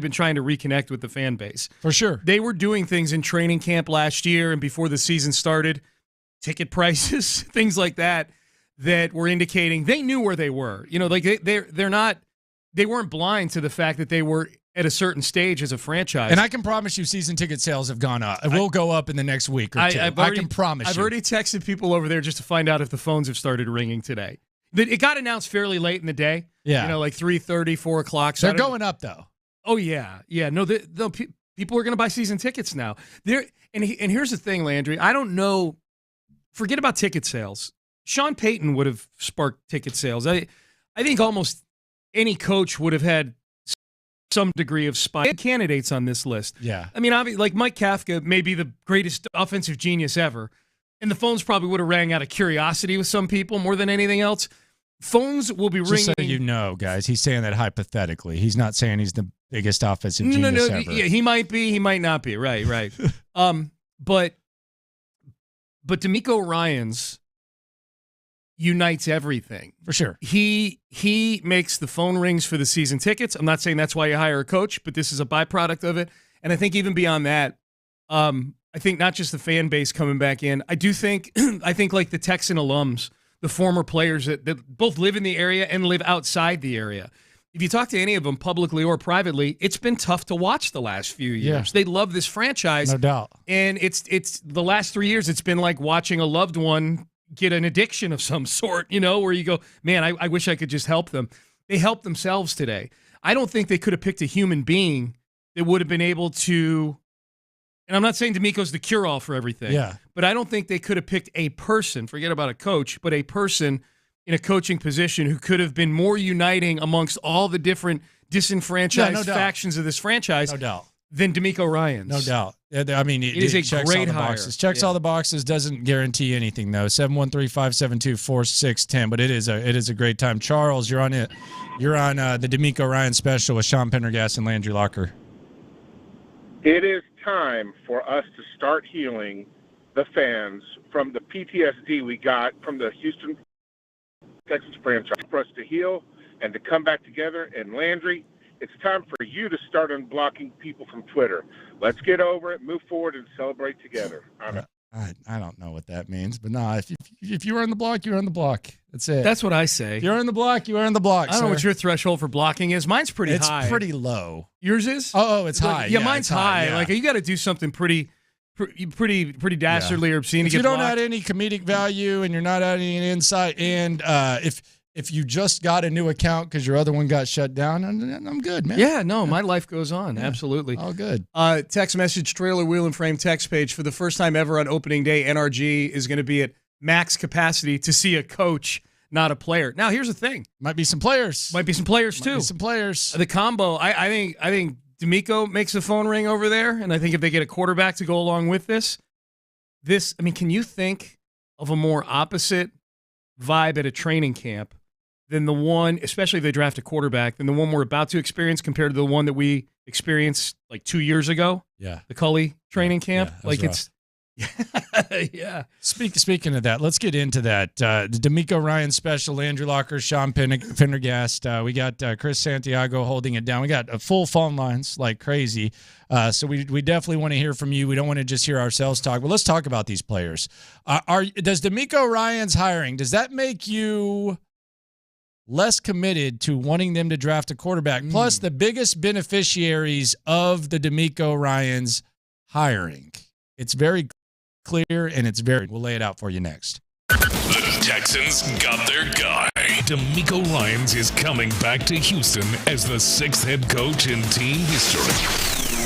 been trying to reconnect with the fan base. For sure. They were doing things in training camp last year and before the season started, ticket prices, things like that were indicating they knew where they were. You know, like they weren't blind to the fact that they were at a certain stage as a franchise. And I can promise you season ticket sales have gone up. It will go up in the next week or two. I can promise you. I've already texted people over there just to find out if the phones have started ringing today. It got announced fairly late in the day. Yeah. You know, like 3:30, 4 o'clock. So they're going up, though. Oh, yeah. Yeah. No, people are going to buy season tickets now. And here's the thing, Landry. I don't know. Forget about ticket sales. Sean Payton would have sparked ticket sales. I think almost any coach would have had some degree of spike candidates on this list. Yeah. I mean, obviously, like Mike Kafka may be the greatest offensive genius ever, and the phones probably would have rang out of curiosity with some people more than anything else. Phones will be ringing. Just so you know, guys, he's saying that hypothetically. He's not saying he's the biggest offensive genius ever. Yeah, he might be. He might not be. Right. But DeMeco Ryans unites everything. For sure. He makes the phone rings for the season tickets. I'm not saying that's why you hire a coach, but this is a byproduct of it. And I think even beyond that, I think not just the fan base coming back in. I think like the Texan alums, the former players that both live in the area and live outside the area. If you talk to any of them publicly or privately, it's been tough to watch the last few years. Yeah. They love this franchise. No doubt. And it's the last 3 years, it's been like watching a loved one get an addiction of some sort, you know, where you go, man, I wish I could just help them. They helped themselves today. I don't think they could have picked a human being that would have been able to, and I'm not saying DeMeco's the cure-all for everything, but I don't think they could have picked a person, forget about a coach, but a person in a coaching position who could have been more uniting amongst all the different disenfranchised factions of this franchise than DeMeco Ryans. No doubt. I mean, it is a great hire. Checks all the boxes, doesn't guarantee anything, though. 713-572-4610, but it is a great time. Charles, you're on it. You're on the DeMeco Ryans special with Sean Pendergast and Landry Locker. It is time for us to start healing the fans from the PTSD we got from the Houston Texans franchise. For us to heal and to come back together. And Landry, it's time for you to start unblocking people from Twitter. Let's get over it, move forward, and celebrate together. I don't know what that means, but no, if you were on the block, you're on the block. That's it. That's what I say. If you're on the block, you are on the block. I don't know what your threshold for blocking is. Mine's pretty high. It's pretty low. Yours is? Oh, it's high. Yeah, mine's high. Yeah. Like you got to do something pretty dastardly or obscene to get blocked. If you don't add any comedic value and you're not adding any insight, and if you just got a new account because your other one got shut down, I'm good, man. Yeah, no, my life goes on. Yeah, absolutely. All good. Text message, trailer, wheel, and frame text page. For the first time ever on opening day, NRG is going to be at max capacity to see a coach, not a player. Now, here's the thing. Might be some players. Too. The combo, I think DeMeco makes the phone ring over there, and I think if they get a quarterback to go along with this, can you think of a more opposite vibe at a training camp than the one, especially if they draft a quarterback, than the one we're about to experience compared to the one that we experienced like 2 years ago? Yeah. The Cully training camp. Yeah. Speaking of that, let's get into that. The DeMeco Ryans special, Landry Locker, Sean Pendergast. We got Chris Santiago holding it down. We got full phone lines like crazy. So we definitely want to hear from you. We don't want to just hear ourselves talk, but let's talk about these players. Does DeMeco Ryans hiring, does that make you less committed to wanting them to draft a quarterback? Plus, the biggest beneficiaries of the DeMeco Ryans hiring. It's very clear, and we'll lay it out for you next. The Texans got their guy. DeMeco Ryans is coming back to Houston as the 6th head coach in team history.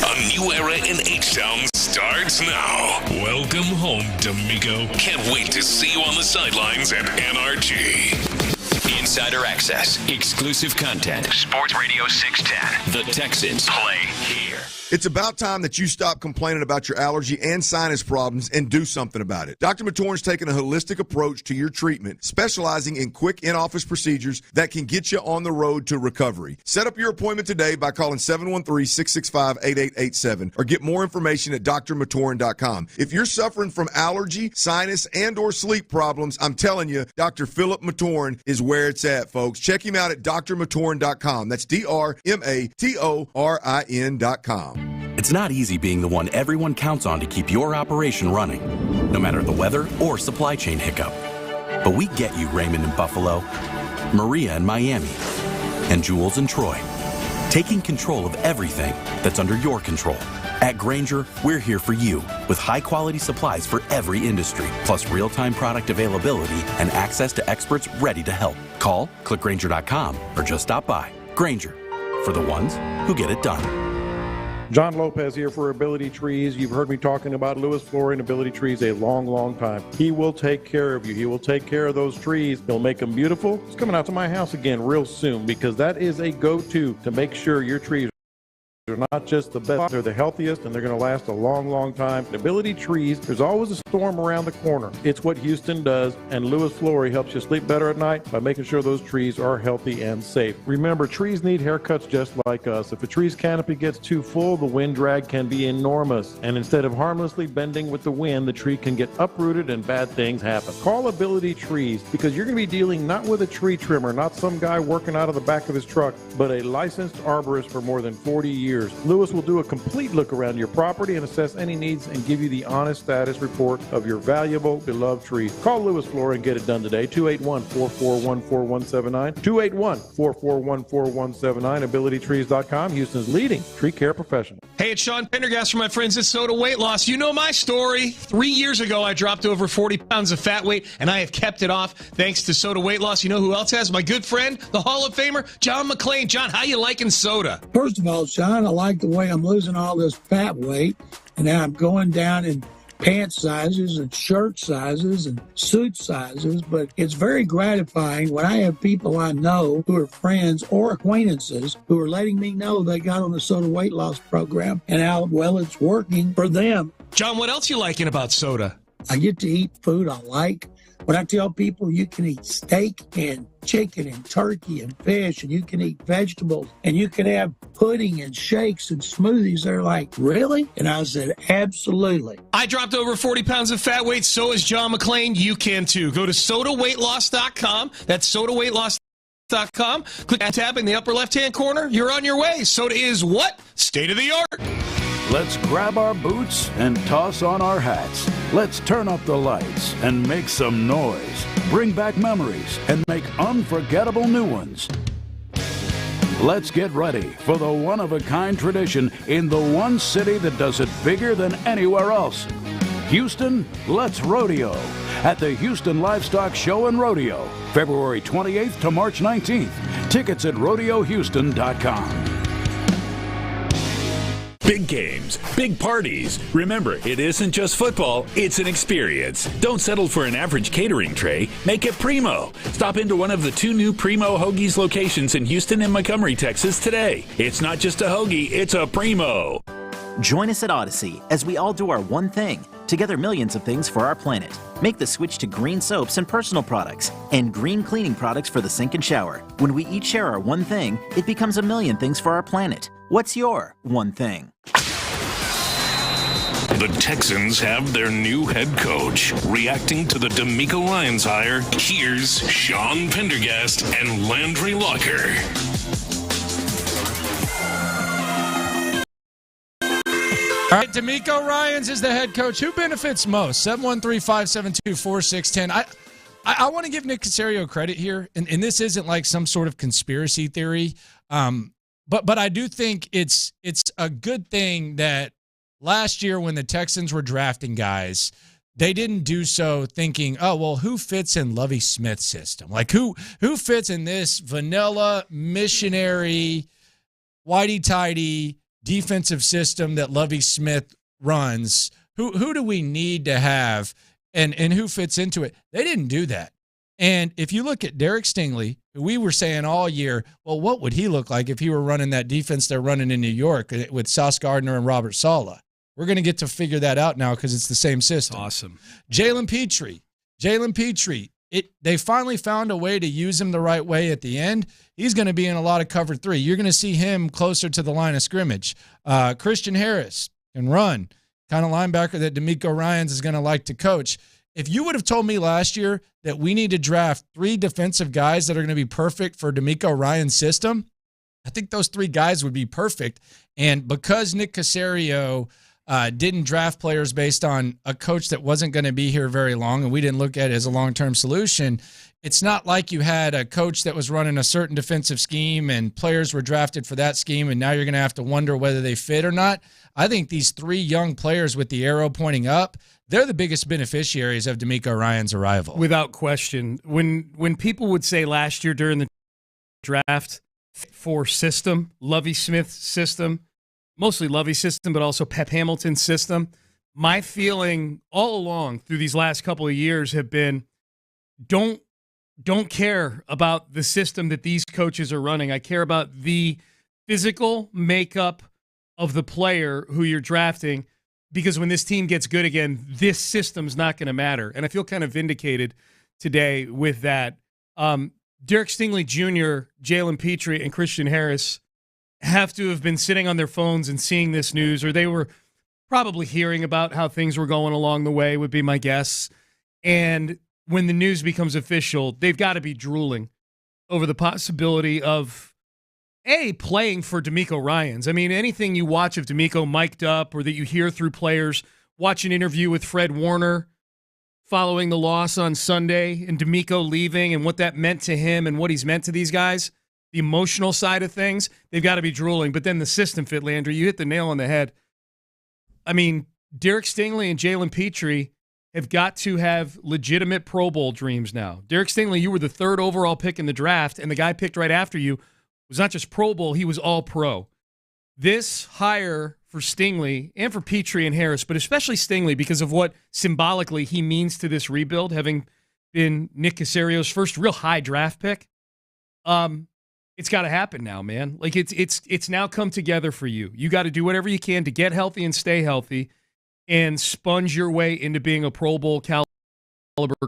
A new era in H-Town starts now. Welcome home, DeMeco. Can't wait to see you on the sidelines at NRG. Insider access, exclusive content. Sports Radio 610. The Texans play here. It's about time that you stop complaining about your allergy and sinus problems and do something about it. Dr. Matoran's taken a holistic approach to your treatment, specializing in quick in-office procedures that can get you on the road to recovery. Set up your appointment today by calling 713-665-8887 or get more information at drmatoran.com. If you're suffering from allergy, sinus, and or sleep problems, I'm telling you, Dr. Philip Matoran is where it's it's at, folks. Check him out at drmatorin.com. That's drmatorin.com. It's not easy being the one everyone counts on to keep your operation running, no matter the weather or supply chain hiccup. But we get you, Raymond in Buffalo, Maria in Miami, and Jules in Troy, taking control of everything that's under your control. At Grainger, we're here for you with high-quality supplies for every industry, plus real-time product availability and access to experts ready to help. Call, click Grainger.com, or just stop by. Grainger, for the ones who get it done. John Lopez here for Ability Trees. You've heard me talking about Lewis Flooring Ability Trees a long time. He will take care of you. He will take care of those trees. He'll make them beautiful. He's coming out to my house again real soon because that is a go-to to make sure your trees are not just the best, they're the healthiest, and they're going to last a long time. Ability Trees, there's always a storm around the corner. It's what Houston does, and Lewis Flooring helps you sleep better at night by making sure those trees are healthy and safe. Remember, trees need haircuts just like us. If a tree's canopy gets too full, the wind drag can be enormous, and instead of harmlessly bending with the wind, the tree can get uprooted and bad things happen. Call Ability Trees because you're going to be dealing not with a tree trimmer, not some guy working out of the back of his truck, but a licensed arborist for more than 40 years. Lewis will do a complete look around your property and assess any needs and give you the honest status report of your valuable, beloved trees. Call Lewis Flooring and get it done today. 281-441-4179. 281-441-4179. AbilityTrees.com, Houston's leading tree care professional. Hey, it's Sean Pendergast from my friends at Soda Weight Loss. You know my story. 3 years ago, I dropped over 40 pounds of fat weight, and I have kept it off thanks to Soda Weight Loss. You know who else has? My good friend, the Hall of Famer, John McClain. John, how you liking soda? First of all, Sean, I like the way I'm losing all this fat weight, and now I'm going down in pant sizes and shirt sizes and suit sizes, but it's very gratifying when I have people I know who are friends or acquaintances who are letting me know they got on the Soda Weight Loss program and how well it's working for them. John, what else you liking about soda? I get to eat food I like. When I tell people you can eat steak and chicken and turkey and fish, and you can eat vegetables, and you can have pudding and shakes and smoothies, they're like, really? And I said, absolutely. I dropped over 40 pounds of fat weight. So is John McClain. You can too. Go to sodaweightloss.com. That's sodaweightloss.com. Click that tab in the upper left-hand corner. You're on your way. Soda is what? State of the art. Let's grab our boots and toss on our hats. Let's turn up the lights and make some noise. Bring back memories and make unforgettable new ones. Let's get ready for the one-of-a-kind tradition in the one city that does it bigger than anywhere else. Houston, let's rodeo at the Houston Livestock Show and Rodeo, February 28th to March 19th. Tickets at rodeohouston.com. Big games, big parties. Remember, it isn't just football, it's an experience. Don't settle for an average catering tray. Make it Primo. Stop into one of the 2 new Primo Hoagies locations in Houston and Montgomery, Texas today. It's not just a hoagie, it's a Primo. Join us at Odyssey as we all do our one thing. Together, millions of things for our planet. Make the switch to green soaps and personal products and green cleaning products for the sink and shower. When we each share our one thing, it becomes a million things for our planet. What's your one thing? The Texans have their new head coach. Reacting to the DeMeco Ryans hire, here's Sean Pendergast and Landry Locker. All right, DeMeco Ryans is the head coach. Who benefits most? 713-572-4610. I want to give Nick Caserio credit here, and this isn't like some sort of conspiracy theory, but I do think it's a good thing that last year when the Texans were drafting guys, they didn't do so thinking, oh, well, who fits in Lovie Smith's system? Like who fits in this vanilla, missionary, whitey-tighty defensive system that Lovie Smith runs? Who do we need to have and who fits into it? They didn't do that. And if you look at Derek Stingley, who we were saying all year, well, what would he look like if he were running that defense they're running in New York with Sauce Gardner and Robert Saleh? We're going to get to figure that out now because it's the same system. Awesome. Jalen Petrie. They finally found a way to use him the right way at the end. He's going to be in a lot of cover 3. You're going to see him closer to the line of scrimmage. Christian Harris can run, kind of linebacker that DeMeco Ryans is going to like to coach. If you would have told me last year that we need to draft 3 defensive guys that are going to be perfect for DeMeco Ryans' system, I think those 3 guys would be perfect. And because Nick Caserio didn't draft players based on a coach that wasn't going to be here very long, and we didn't look at it as a long-term solution, it's not like you had a coach that was running a certain defensive scheme and players were drafted for that scheme, and now you're going to have to wonder whether they fit or not. I think these 3 young players with the arrow pointing up, they're the biggest beneficiaries of DeMeco Ryans' arrival. Without question. When people would say last year during the draft for system, Lovie Smith's system, mostly Lovie's system, but also Pep Hamilton's system, my feeling all along through these last couple of years have been don't care about the system that these coaches are running. I care about the physical makeup of the player who you're drafting, because when this team gets good again, this system's not going to matter. And I feel kind of vindicated today with that. Derek Stingley Jr., Jalen Petrie, and Christian Harris have to have been sitting on their phones and seeing this news, or they were probably hearing about how things were going along the way, would be my guess. And when the news becomes official, they've got to be drooling over the possibility of, playing for DeMeco Ryans. I mean, anything you watch of DeMeco mic'd up or that you hear through players, watch an interview with Fred Warner following the loss on Sunday and DeMeco leaving and what that meant to him and what he's meant to these guys, the emotional side of things, they've got to be drooling. But then the system fit, Landry, you hit the nail on the head. I mean, Derek Stingley and Jalen Petrie have got to have legitimate Pro Bowl dreams now. Derek Stingley, you were the 3rd overall pick in the draft, and the guy picked right after you was not just Pro Bowl, he was all pro. This hire for Stingley and for Petrie and Harris, but especially Stingley because of what symbolically he means to this rebuild, having been Nick Caserio's first real high draft pick, it's got to happen now, man. Like it's now come together for you. You got to do whatever you can to get healthy and stay healthy and sponge your way into being a Pro Bowl caliber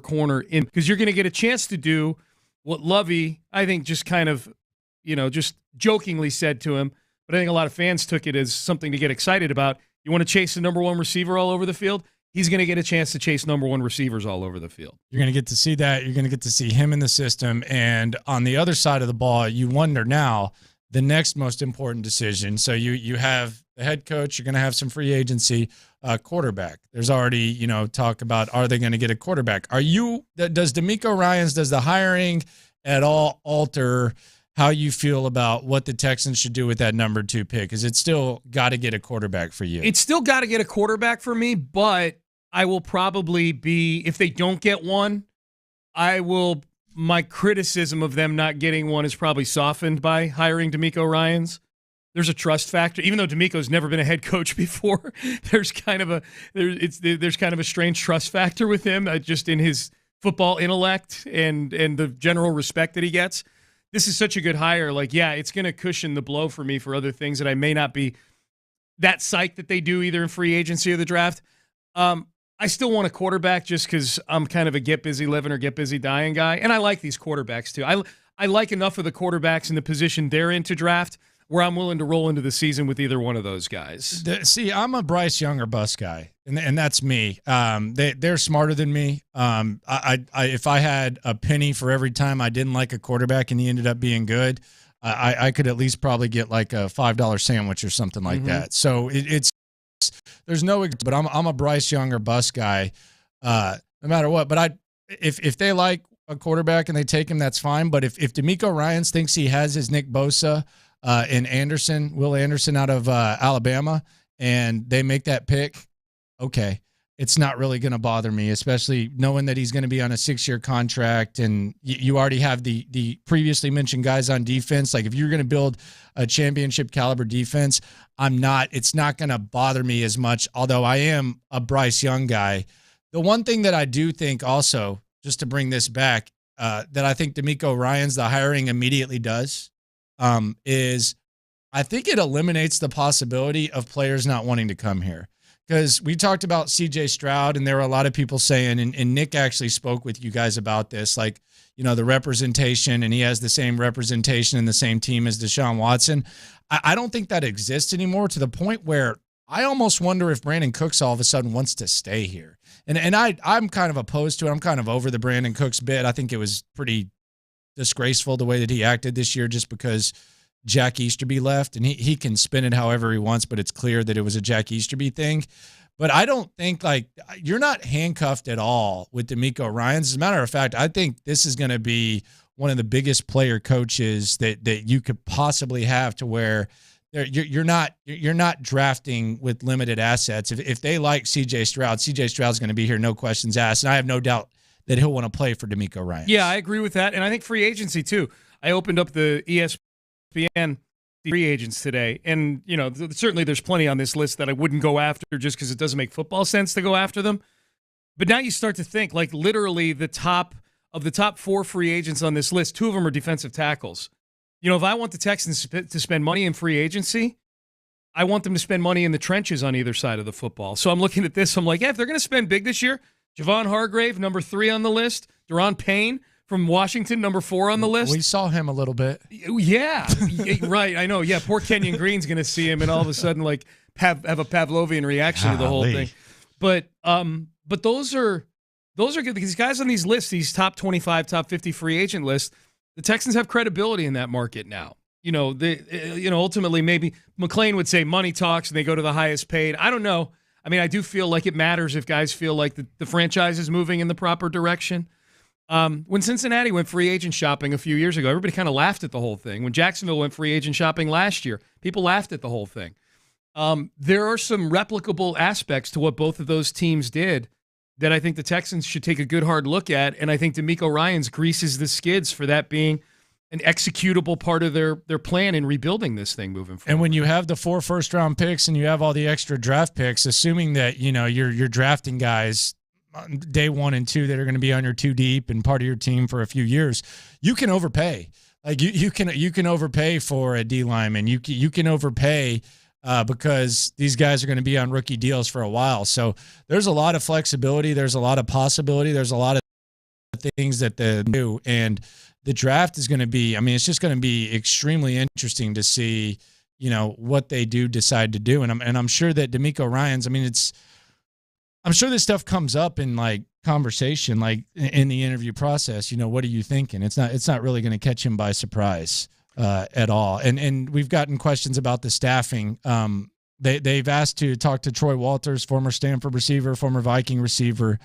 corner, because you're going to get a chance to do what Lovie, I think, just kind of, just jokingly said to him, but I think a lot of fans took it as something to get excited about. You want to chase the number 1 receiver all over the field? He's going to get a chance to chase number 1 receivers all over the field. You're going to get to see that. You're going to get to see him in the system. And on the other side of the ball, you wonder now the next most important decision. So you have the head coach. You're going to have some free agency. Quarterback. There's already, talk about, are they going to get a quarterback? Does DeMeco Ryans, does the hiring at all alter how you feel about what the Texans should do with that number 2 pick? Is it still got to get a quarterback for you? It's still got to get a quarterback for me, but I will probably be, if they don't get one, my criticism of them not getting one is probably softened by hiring DeMeco Ryans. There's a trust factor, even though DeMeco's never been a head coach before. There's kind of a strange trust factor with him, just in his football intellect and the general respect that he gets. This is such a good hire. It's going to cushion the blow for me for other things that I may not be that psyched that they do either in free agency or the draft. I still want a quarterback just because I'm kind of a get busy living or get busy dying guy, and I like these quarterbacks too. I like enough of the quarterbacks in the position they're in to draft where I'm willing to roll into the season with either one of those guys. See, I'm a Bryce Young or bust guy, and that's me. They're smarter than me. If I had a penny for every time I didn't like a quarterback and he ended up being good, I could at least probably get like a $5 sandwich or something like that. So there's no, but I'm a Bryce Young or bust guy, no matter what. But if they like a quarterback and they take him, that's fine. But if DeMeco Ryans thinks he has his Nick Bosa and Will Anderson out of Alabama, and they make that pick, okay, it's not really going to bother me, especially knowing that he's going to be on a 6-year contract, and you already have the previously mentioned guys on defense. Like if you're going to build a championship caliber defense, it's not going to bother me as much, although I am a Bryce Young guy. The one thing that I do think also, just to bring this back, that I think DeMeco Ryans, the hiring immediately does, is I think it eliminates the possibility of players not wanting to come here. Because we talked about C.J. Stroud, and there were a lot of people saying, and Nick actually spoke with you guys about this, the representation, and he has the same representation in the same team as Deshaun Watson. I don't think that exists anymore, to the point where I almost wonder if Brandon Cooks all of a sudden wants to stay here. And I'm kind of opposed to it. I'm kind of over the Brandon Cooks bit. I think it was pretty disgraceful the way that he acted this year just because Jack Easterby left, and he can spin it however he wants, but it's clear that it was a Jack Easterby thing. But I don't think, you're not handcuffed at all with DeMeco Ryans. As a matter of fact, I think this is going to be one of the biggest player coaches that you could possibly have, to where you're not drafting with limited assets. If they like CJ Stroud's going to be here, no questions asked. And I have no doubt that he'll want to play for DeMeco Ryans. Yeah, I agree with that. And I think free agency too. I opened up the ESPN free agents today. And, certainly there's plenty on this list that I wouldn't go after just because it doesn't make football sense to go after them. But now you start to think, literally the top 4 free agents on this list, 2 of them are defensive tackles. If I want the Texans to spend money in free agency, I want them to spend money in the trenches on either side of the football. So I'm looking at this. I'm like, if they're going to spend big this year, Javon Hargrave, number 3 on the list. Daron Payne from Washington, number 4 on the list. We saw him a little bit. Yeah, right. I know. Yeah, poor Kenyon Green's going to see him and all of a sudden have a Pavlovian reaction to the whole thing. But those are good. These guys on these lists, these top 25, top 50 free agent lists, the Texans have credibility in that market now. Ultimately, maybe McClain would say money talks and they go to the highest paid. I don't know. I mean, I do feel like it matters if guys feel like the franchise is moving in the proper direction. When Cincinnati went free agent shopping a few years ago, everybody kind of laughed at the whole thing. When Jacksonville went free agent shopping last year, people laughed at the whole thing. There are some replicable aspects to what both of those teams did that I think the Texans should take a good hard look at, and I think DeMeco Ryans greases the skids for that being an executable part of their plan in rebuilding this thing moving forward. And when you have the 4 first-round picks and you have all the extra draft picks, assuming that you're drafting guys on day 1 and 2 that are going to be on your 2 deep and part of your team for a few years, you can overpay. You can overpay for a D lineman. You can overpay. Because these guys are going to be on rookie deals for a while. So there's a lot of flexibility. There's a lot of possibility. There's a lot of things that they do. And the draft is going to be, it's just going to be extremely interesting to see, what they decide to do. And I'm sure that DeMeco Ryans, I'm sure this stuff comes up in conversation, in the interview process. What are you thinking? It's not really going to catch him by surprise. At all. And we've gotten questions about the staffing. They've asked to talk to Troy Walters, former Stanford receiver, former Viking receiver,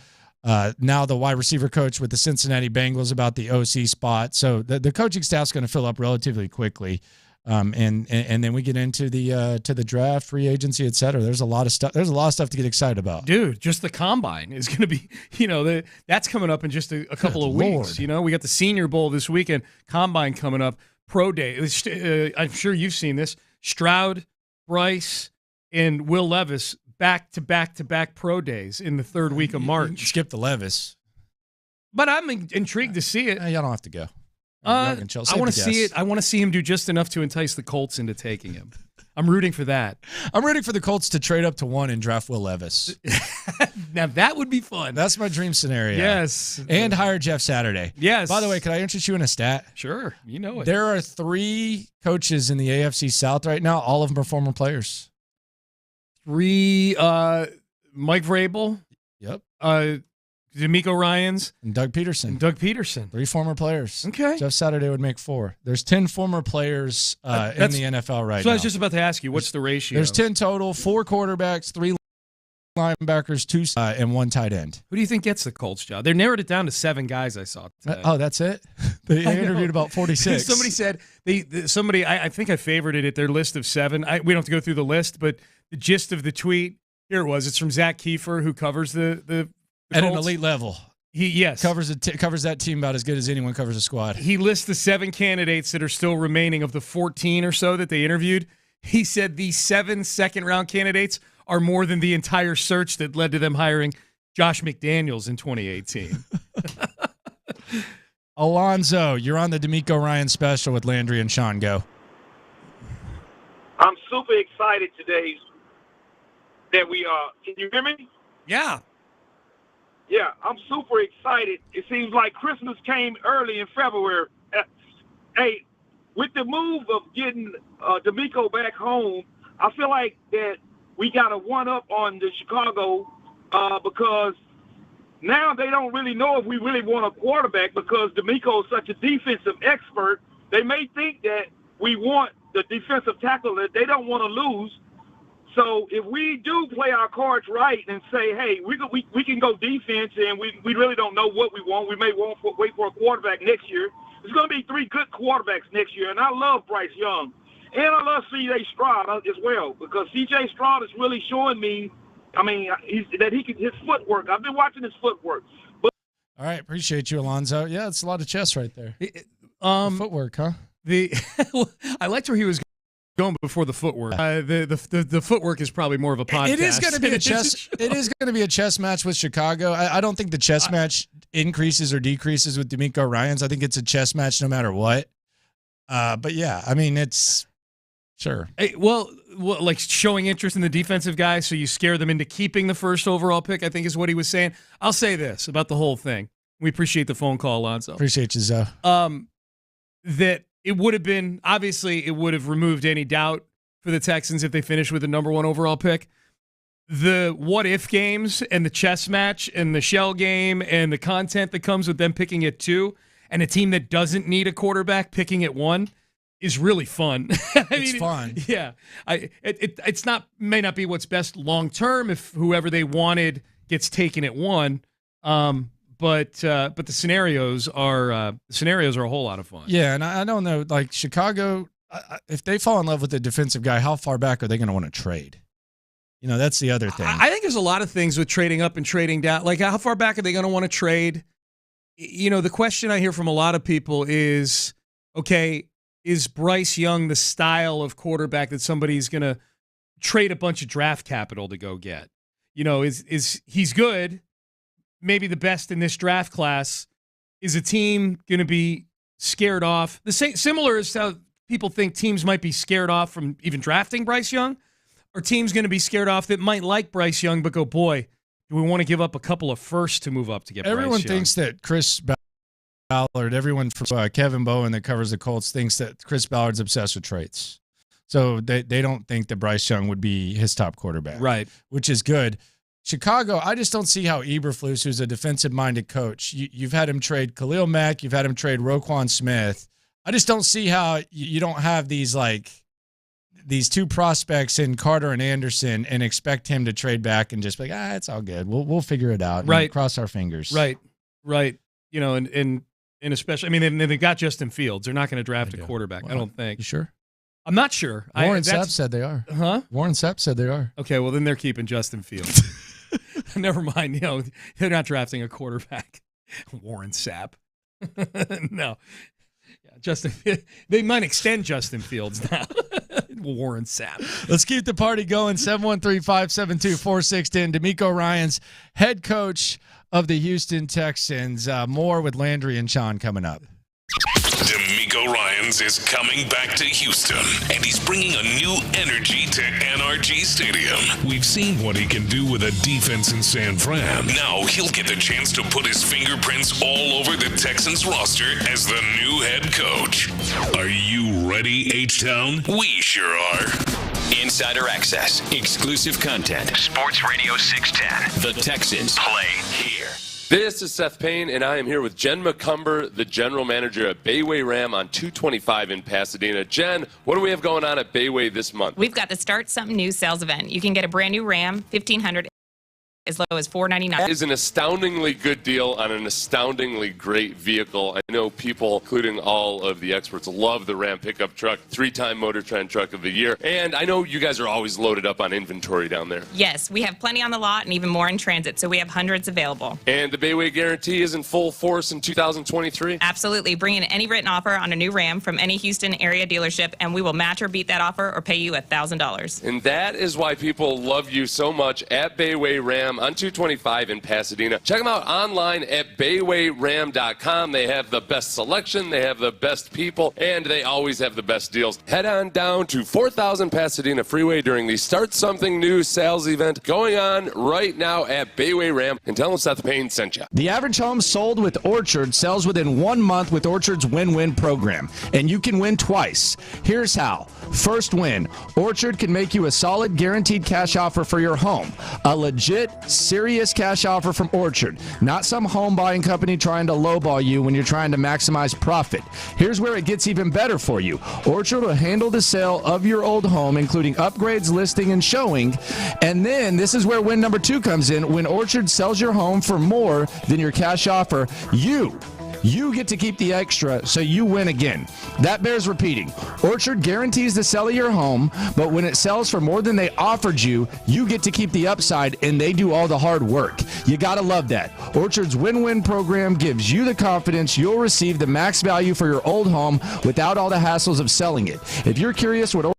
now the wide receiver coach with the Cincinnati Bengals, about the OC spot. So the coaching staff's going to fill up relatively quickly. And then we get into the draft, free agency, et cetera. There's a lot of stuff. There's a lot of stuff to get excited about. Dude, just the combine is going to be, that's coming up in just a couple of weeks. We got the Senior Bowl this weekend, combine coming up. Pro day. I'm sure you've seen this. Stroud, Bryce, and Will Levis back-to-back pro days in the 3rd week of March. Skip the Levis. But I'm intrigued to see it. Y'all don't have to go. I want to see it. I want to see him do just enough to entice the Colts into taking him. I'm rooting for that. I'm rooting for the Colts to trade up to 1 and draft Will Levis. Now, that would be fun. That's my dream scenario. Yes. And hire Jeff Saturday. Yes. By the way, could I interest you in a stat? Sure. You know it. There are 3 coaches in the AFC South right now. All of them are former players. 3, Mike Vrabel. Yep. DeMeco Ryans. And Doug Peterson. 3 former players. Okay. Jeff Saturday would make 4. There's 10 former players in the NFL right now. So I was just about to ask you, what's the ratio? There's 10 total, 4 quarterbacks, 3 linebackers, 2 and 1 tight end. Who do you think gets the Colts job? They narrowed it down to 7 guys I saw today. Oh, that's it? They interviewed about 46. Somebody said, I think I favorited it, their list of 7. We don't have to go through the list, but the gist of the tweet, here it was. It's from Zach Kiefer, who covers the at Colts. an elite level. He covers that team about as good as anyone covers a squad. He lists the 7 candidates that are still remaining of the 14 or so that they interviewed. He said these 7 second-round candidates are more than the entire search that led to them hiring Josh McDaniels in 2018. Alonzo, you're on the DeMeco Ryans special with Landry and Sean. Go. I'm super excited today that we are. Can you hear me? Yeah. Yeah, I'm super excited. It seems like Christmas came early in February. Hey, with the move of getting DeMeco back home, I feel like that we got a one-up on the Chicago because now they don't really know if we really want a quarterback because DeMeco is such a defensive expert. They may think that we want the defensive tackle that they don't want to lose. So if we do play our cards right and say, hey, we can go defense and we really don't know what we want. We may wait for a quarterback next year. There's going to be 3 good quarterbacks next year, and I love Bryce Young. And I love C.J. Stroud as well because C.J. Stroud is really showing me, that he can his footwork. I've been watching his footwork. All right, appreciate you, Alonzo. Yeah, it's a lot of chess right there. The footwork, huh? I liked where he was going before the footwork. The footwork is probably more of a podcast. It is going to be a chess. It is going to be a chess match with Chicago. I don't think the chess match increases or decreases with DeMeco Ryans. I think it's a chess match no matter what. But yeah, I mean it's sure. Hey, well, like showing interest in the defensive guy, so you scare them into keeping the first overall pick. I think is what he was saying. I'll say this about the whole thing. We appreciate the phone call, Alonzo. Appreciate you, Zoe. That it would have been, obviously, it would have removed any doubt for the Texans if they finished with the number 1 overall pick. The what-if games and the chess match and the shell game and the content that comes with them picking at 2 and a team that doesn't need a quarterback picking at 1 is really fun. It's fun. Yeah. It's not, may not be what's best long-term if whoever they wanted gets taken at 1. But the scenarios are a whole lot of fun. Yeah, and I don't know, like Chicago, if they fall in love with the defensive guy, how far back are they going to want to trade? You know, that's the other thing. I think there's a lot of things with trading up and trading down. Like, how far back are they going to want to trade? You know, the question I hear from a lot of people is, okay, is Bryce Young the style of quarterback that somebody's going to trade a bunch of draft capital to go get? You know, is he's good? Maybe the best in this draft class. Is a team going to be scared off? The same, similar as how people think teams might be scared off from even drafting Bryce Young. Are teams going to be scared off that might like Bryce Young but go, boy, do we want to give up a couple of firsts to move up to get everyone Bryce Young? Thinks that Chris Ballard, everyone from Kevin Bowen that covers the Colts thinks that Chris Ballard's obsessed with traits. So they don't think that Bryce Young would be his top quarterback. Right. Which is good. Chicago, I just don't see how Eberflus, who's a defensive-minded coach, you've had him trade Khalil Mack, you've had him trade Roquan Smith. I just don't see how you don't have these 2 prospects in Carter and Anderson and expect him to trade back and just be like, it's all good. We'll figure it out. Right. And cross our fingers. Right. You know, and especially, I mean, they've got Justin Fields. They're not going to draft a quarterback, Well, I don't think. You sure? I'm not sure. Warren Sapp said they are. Huh? Warren Sapp said they are. Okay, well, then they're keeping Justin Fields. Never mind. You know, they're not drafting a quarterback. Warren Sapp. No. Yeah, Justin. They might extend Justin Fields now. Warren Sapp. Let's keep the party going. 713-572-4610. DeMeco Ryans, head coach of the Houston Texans. More with Landry and Sean coming up. DeMeco Ryans is coming back to Houston, and he's bringing a new energy to NRG Stadium. We've seen what he can do with a defense in San Fran. Now he'll get the chance to put his fingerprints all over the Texans roster as the new head coach. Are you ready, H-Town? We sure are. Insider access, exclusive content. Sports Radio 610. The Texans play here. This is Seth Payne, and I am here with Jen McCumber, the general manager at Bayway Ram on 225 in Pasadena. Jen, what do we have going on at Bayway this month? We've got the Start Something New sales event. You can get a brand new Ram, $1,500, as low as $499. That is an astoundingly good deal on an astoundingly great vehicle. I know people, including all of the experts, love the Ram pickup truck, 3-time Motor Trend Truck of the Year. And I know you guys are always loaded up on inventory down there. Yes, we have plenty on the lot and even more in transit, so we have hundreds available. And the Bayway Guarantee is in full force in 2023? Absolutely. Bring in any written offer on a new Ram from any Houston area dealership, and we will match or beat that offer or pay you $1,000. And that is why people love you so much at Bayway Ram Ram on 225 in Pasadena. Check them out online at baywayram.com. They have the best selection, they have the best people, and they always have the best deals. Head on down to 4000 Pasadena Freeway during the Start Something New sales event going on right now at Bayway Ram, and tell them Seth Payne sent you. The average home sold with Orchard sells within 1 month with Orchard's win-win program, and you can win twice. Here's how. First win, Orchard can make you a solid guaranteed cash offer for your home. A legit, serious cash offer from Orchard, not some home buying company trying to lowball you when you're trying to maximize profit. Here's where it gets even better for you. Orchard will handle the sale of your old home, including upgrades, listing, and showing. And then this is where win number 2 comes in. When Orchard sells your home for more than your cash offer, you get to keep the extra, so you win again. That bears repeating. Orchard guarantees the sale of your home, but when it sells for more than they offered you, you get to keep the upside, and they do all the hard work. You gotta love that. Orchard's win-win program gives you the confidence you'll receive the max value for your old home without all the hassles of selling it. If you're curious what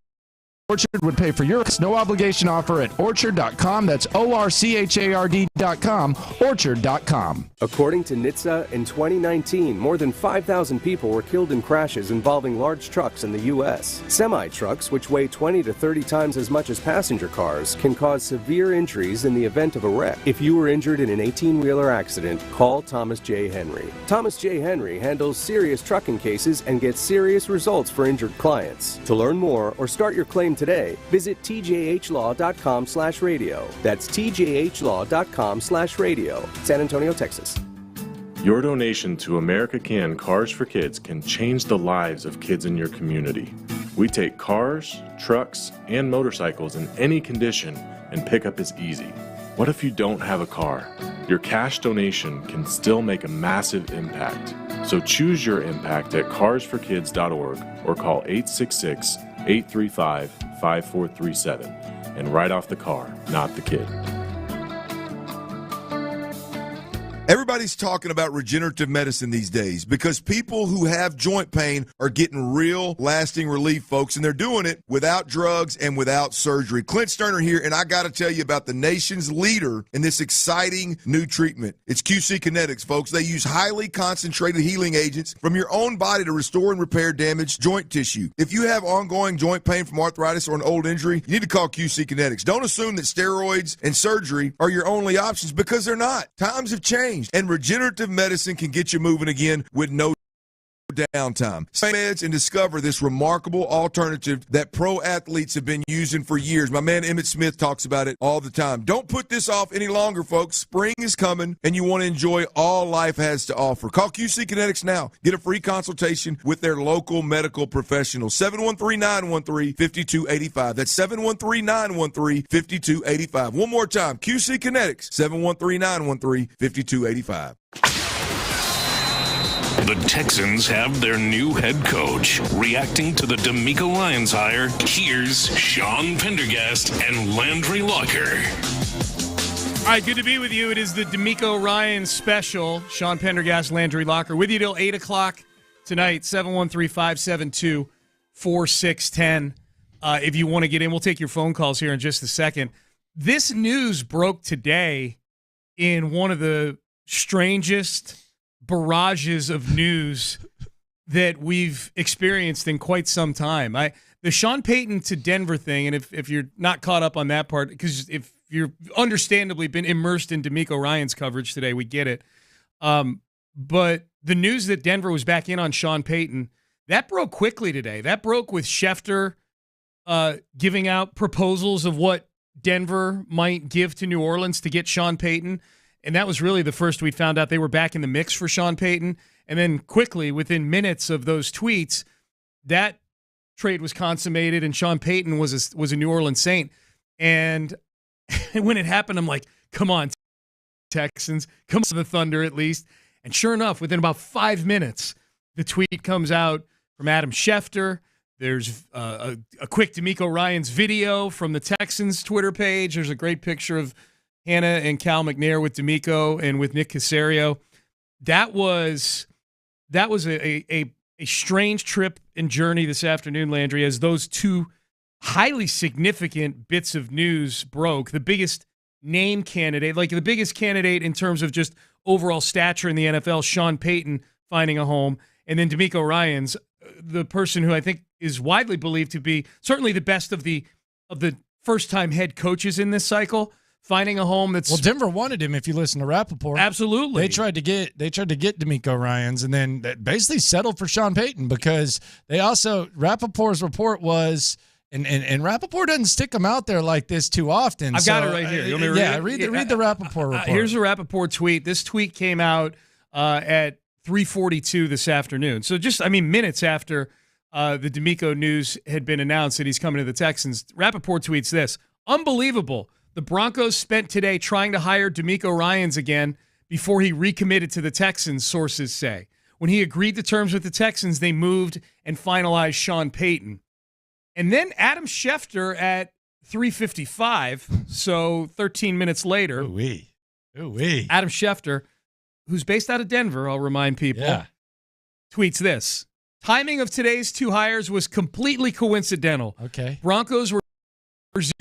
Orchard would pay for your no obligation offer at orchard.com. That's ORCHARD.com, orchard.com. According to NHTSA, in 2019, more than 5,000 people were killed in crashes involving large trucks in the U.S. Semi-trucks, which weigh 20 to 30 times as much as passenger cars, can cause severe injuries in the event of a wreck. If you were injured in an 18-wheeler accident, call Thomas J. Henry. Thomas J. Henry handles serious trucking cases and gets serious results for injured clients. To learn more or start your claim today, visit tjhlaw.com/radio. That's tjhlaw.com/radio. San Antonio, Texas. Your donation to America Can Cars for Kids can change the lives of kids in your community. We take cars, trucks, and motorcycles in any condition, and pickup is easy. What if you don't have a car? Your cash donation can still make a massive impact. So choose your impact at carsforkids.org or call 866-835-5437 and write off the car, not the kid. Everybody's talking about regenerative medicine these days because people who have joint pain are getting real lasting relief, folks, and they're doing it without drugs and without surgery. Clint Sterner here, and I got to tell you about the nation's leader in this exciting new treatment. It's QC Kinetics, folks. They use highly concentrated healing agents from your own body to restore and repair damaged joint tissue. If you have ongoing joint pain from arthritis or an old injury, you need to call QC Kinetics. Don't assume that steroids and surgery are your only options because they're not. Times have changed. And regenerative medicine can get you moving again with no downtime. Meds and discover this remarkable alternative that pro athletes have been using for years. My man Emmett Smith talks about it all the time. Don't put this off any longer, folks. Spring is coming, and you want to enjoy all life has to offer. Call QC Kinetics now. Get a free consultation with their local medical professional. 713-913-5285. That's 713-913-5285. One more time. QC Kinetics. 713-913-5285. The Texans have their new head coach. Reacting to the DeMeco Ryans hire, here's Sean Pendergast and Landry Locker. All right, good to be with you. It is the DeMeco Ryans special. Sean Pendergast, Landry Locker, with you till 8 o'clock tonight, 713-572-4610. If you want to get in, we'll take your phone calls here in just a second. This news broke today in one of the strangest barrages of news that we've experienced in quite some time. The Sean Payton to Denver thing, and if you're not caught up on that part, because if you're understandably been immersed in DeMeco Ryans coverage today, we get it. But the news that Denver was back in on Sean Payton, that broke quickly today. That broke with Schefter giving out proposals of what Denver might give to New Orleans to get Sean Payton. And that was really the first we found out they were back in the mix for Sean Payton. And then quickly, within minutes of those tweets, that trade was consummated and Sean Payton was a New Orleans Saint. And when it happened, I'm like, come on, Texans. Come on, the Thunder at least. And sure enough, within about 5 minutes, the tweet comes out from Adam Schefter. There's a quick DeMeco Ryans video from the Texans Twitter page. There's a great picture of Hannah and Cal McNair with DeMeco and with Nick Casario. That was a strange trip and journey this afternoon, Landry, as those two highly significant bits of news broke. The biggest name candidate, like the biggest candidate in terms of just overall stature in the NFL, Sean Payton finding a home, and then DeMeco Ryans, the person who I think is widely believed to be certainly the best of the first-time head coaches in this cycle, finding a home that's... Well, Denver wanted him, if you listen to Rappaport. Absolutely. They tried to get DeMeco Ryans and then basically settled for Sean Payton because they also... Rappaport's report was... And Rappaport doesn't stick them out there like this too often. I've got it right here. You want me to read it? Read the Rappaport report. Here's a Rappaport tweet. This tweet came out at 3:42 this afternoon. So just, minutes after the DeMeco news had been announced that he's coming to the Texans. Rappaport tweets this: "Unbelievable. The Broncos spent today trying to hire DeMeco Ryans again before he recommitted to the Texans, sources say. When he agreed to terms with the Texans, they moved and finalized Sean Payton." And then Adam Schefter at 3:55, so 13 minutes later. Ooh-wee. Adam Schefter, who's based out of Denver, I'll remind people, tweets this: "Timing of today's two hires was completely coincidental. Okay. Broncos were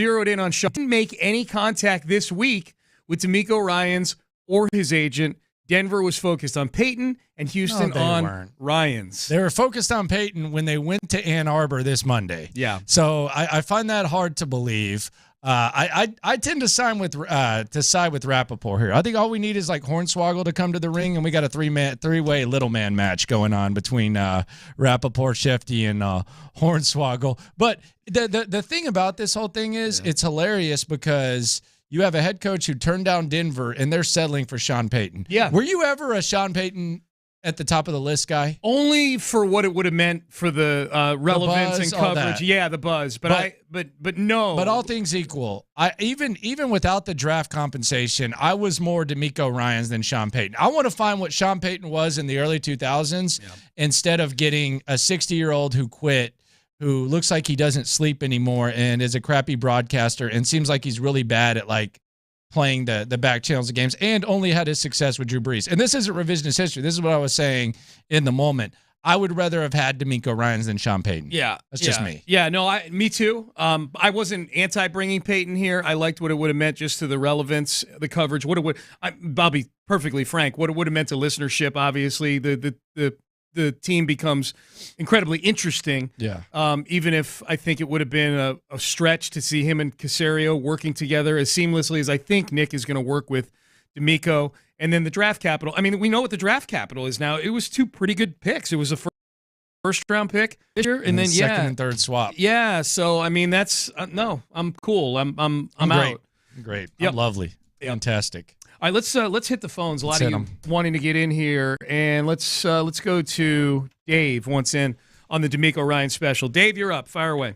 zeroed in on Sean. Didn't make any contact this week with DeMeco Ryans or his agent. Denver was focused on Payton and Houston on Ryans." They were focused on Payton when they went to Ann Arbor this Monday. Yeah. So I find that hard to believe. I tend to side with Rappaport here. I think all we need is like Hornswoggle to come to the ring, and we got a three-way little man match going on between Rappaport, Shefty, and Hornswoggle. But the thing about this whole thing is it's hilarious because you have a head coach who turned down Denver, and they're settling for Sean Payton. Yeah. Were you ever a Sean Payton at the top of the list guy? Only for what it would have meant for the relevance buzz, and coverage. Yeah, the buzz. But no. But all things equal, even without the draft compensation, I was more DeMeco Ryans than Sean Payton. I want to find what Sean Payton was in the early 2000s instead of getting a 60-year-old who quit, who looks like he doesn't sleep anymore and is a crappy broadcaster and seems like he's really bad at like playing the back channels of games and only had his success with Drew Brees. And this isn't revisionist history. This is what I was saying in the moment. I would rather have had DeMeco Ryans than Sean Payton. Yeah. That's just me. Yeah, no, me too. I wasn't anti-bringing Payton here. I liked what it would have meant just to the relevance, the coverage. I'll be perfectly frank, what it would have meant to listenership, obviously. The team becomes incredibly interesting. Yeah. Even if I think it would have been a stretch to see him and Casario working together as seamlessly as I think Nick is going to work with DeMeco. And then the draft capital. We know what the draft capital is now. It was two pretty good picks. It was a first-round pick this year, and then second and third swap. Yeah. So that's no. I'm cool. I'm great. out. Great. Yep. Lovely. Fantastic. All right, let's hit the phones. A lot of you wanting to get in here, and let's go to Dave once in on the DeMeco Ryans special. Dave, you're up. Fire away.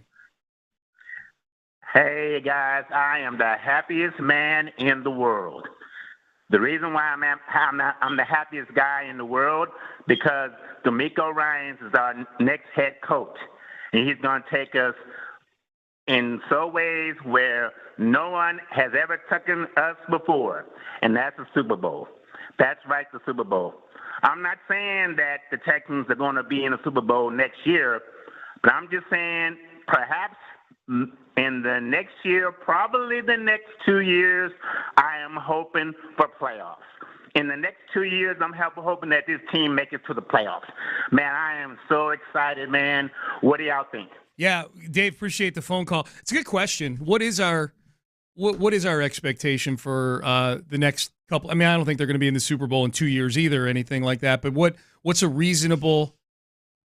Hey guys, I am the happiest man in the world. The reason why I'm the happiest guy in the world because DeMeco Ryans is our next head coach, and he's going to take us in so ways where no one has ever taken us before, and that's the Super Bowl. That's right, the Super Bowl. I'm not saying that the Texans are going to be in the Super Bowl next year, but I'm just saying perhaps in the next year, probably the next 2 years, I am hoping for playoffs. In the next 2 years, I'm hoping that this team makes it to the playoffs. Man, I am so excited, man. What do y'all think? Yeah, Dave, appreciate the phone call. It's a good question. What is our expectation for the next couple? I don't think they're going to be in the Super Bowl in 2 years either or anything like that. But what's a reasonable?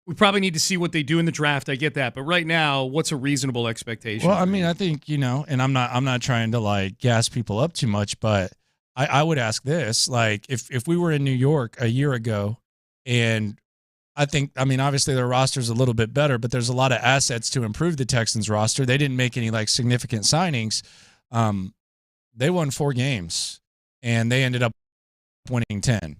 We probably need to see what they do in the draft. I get that, but right now, what's a reasonable expectation? Well, I think and I'm not trying to like gas people up too much, but I would ask this: like, if we were in New York a year ago, and obviously their roster's a little bit better, but there's a lot of assets to improve the Texans roster. They didn't make any like significant signings. They won 4 games and they ended up winning 10.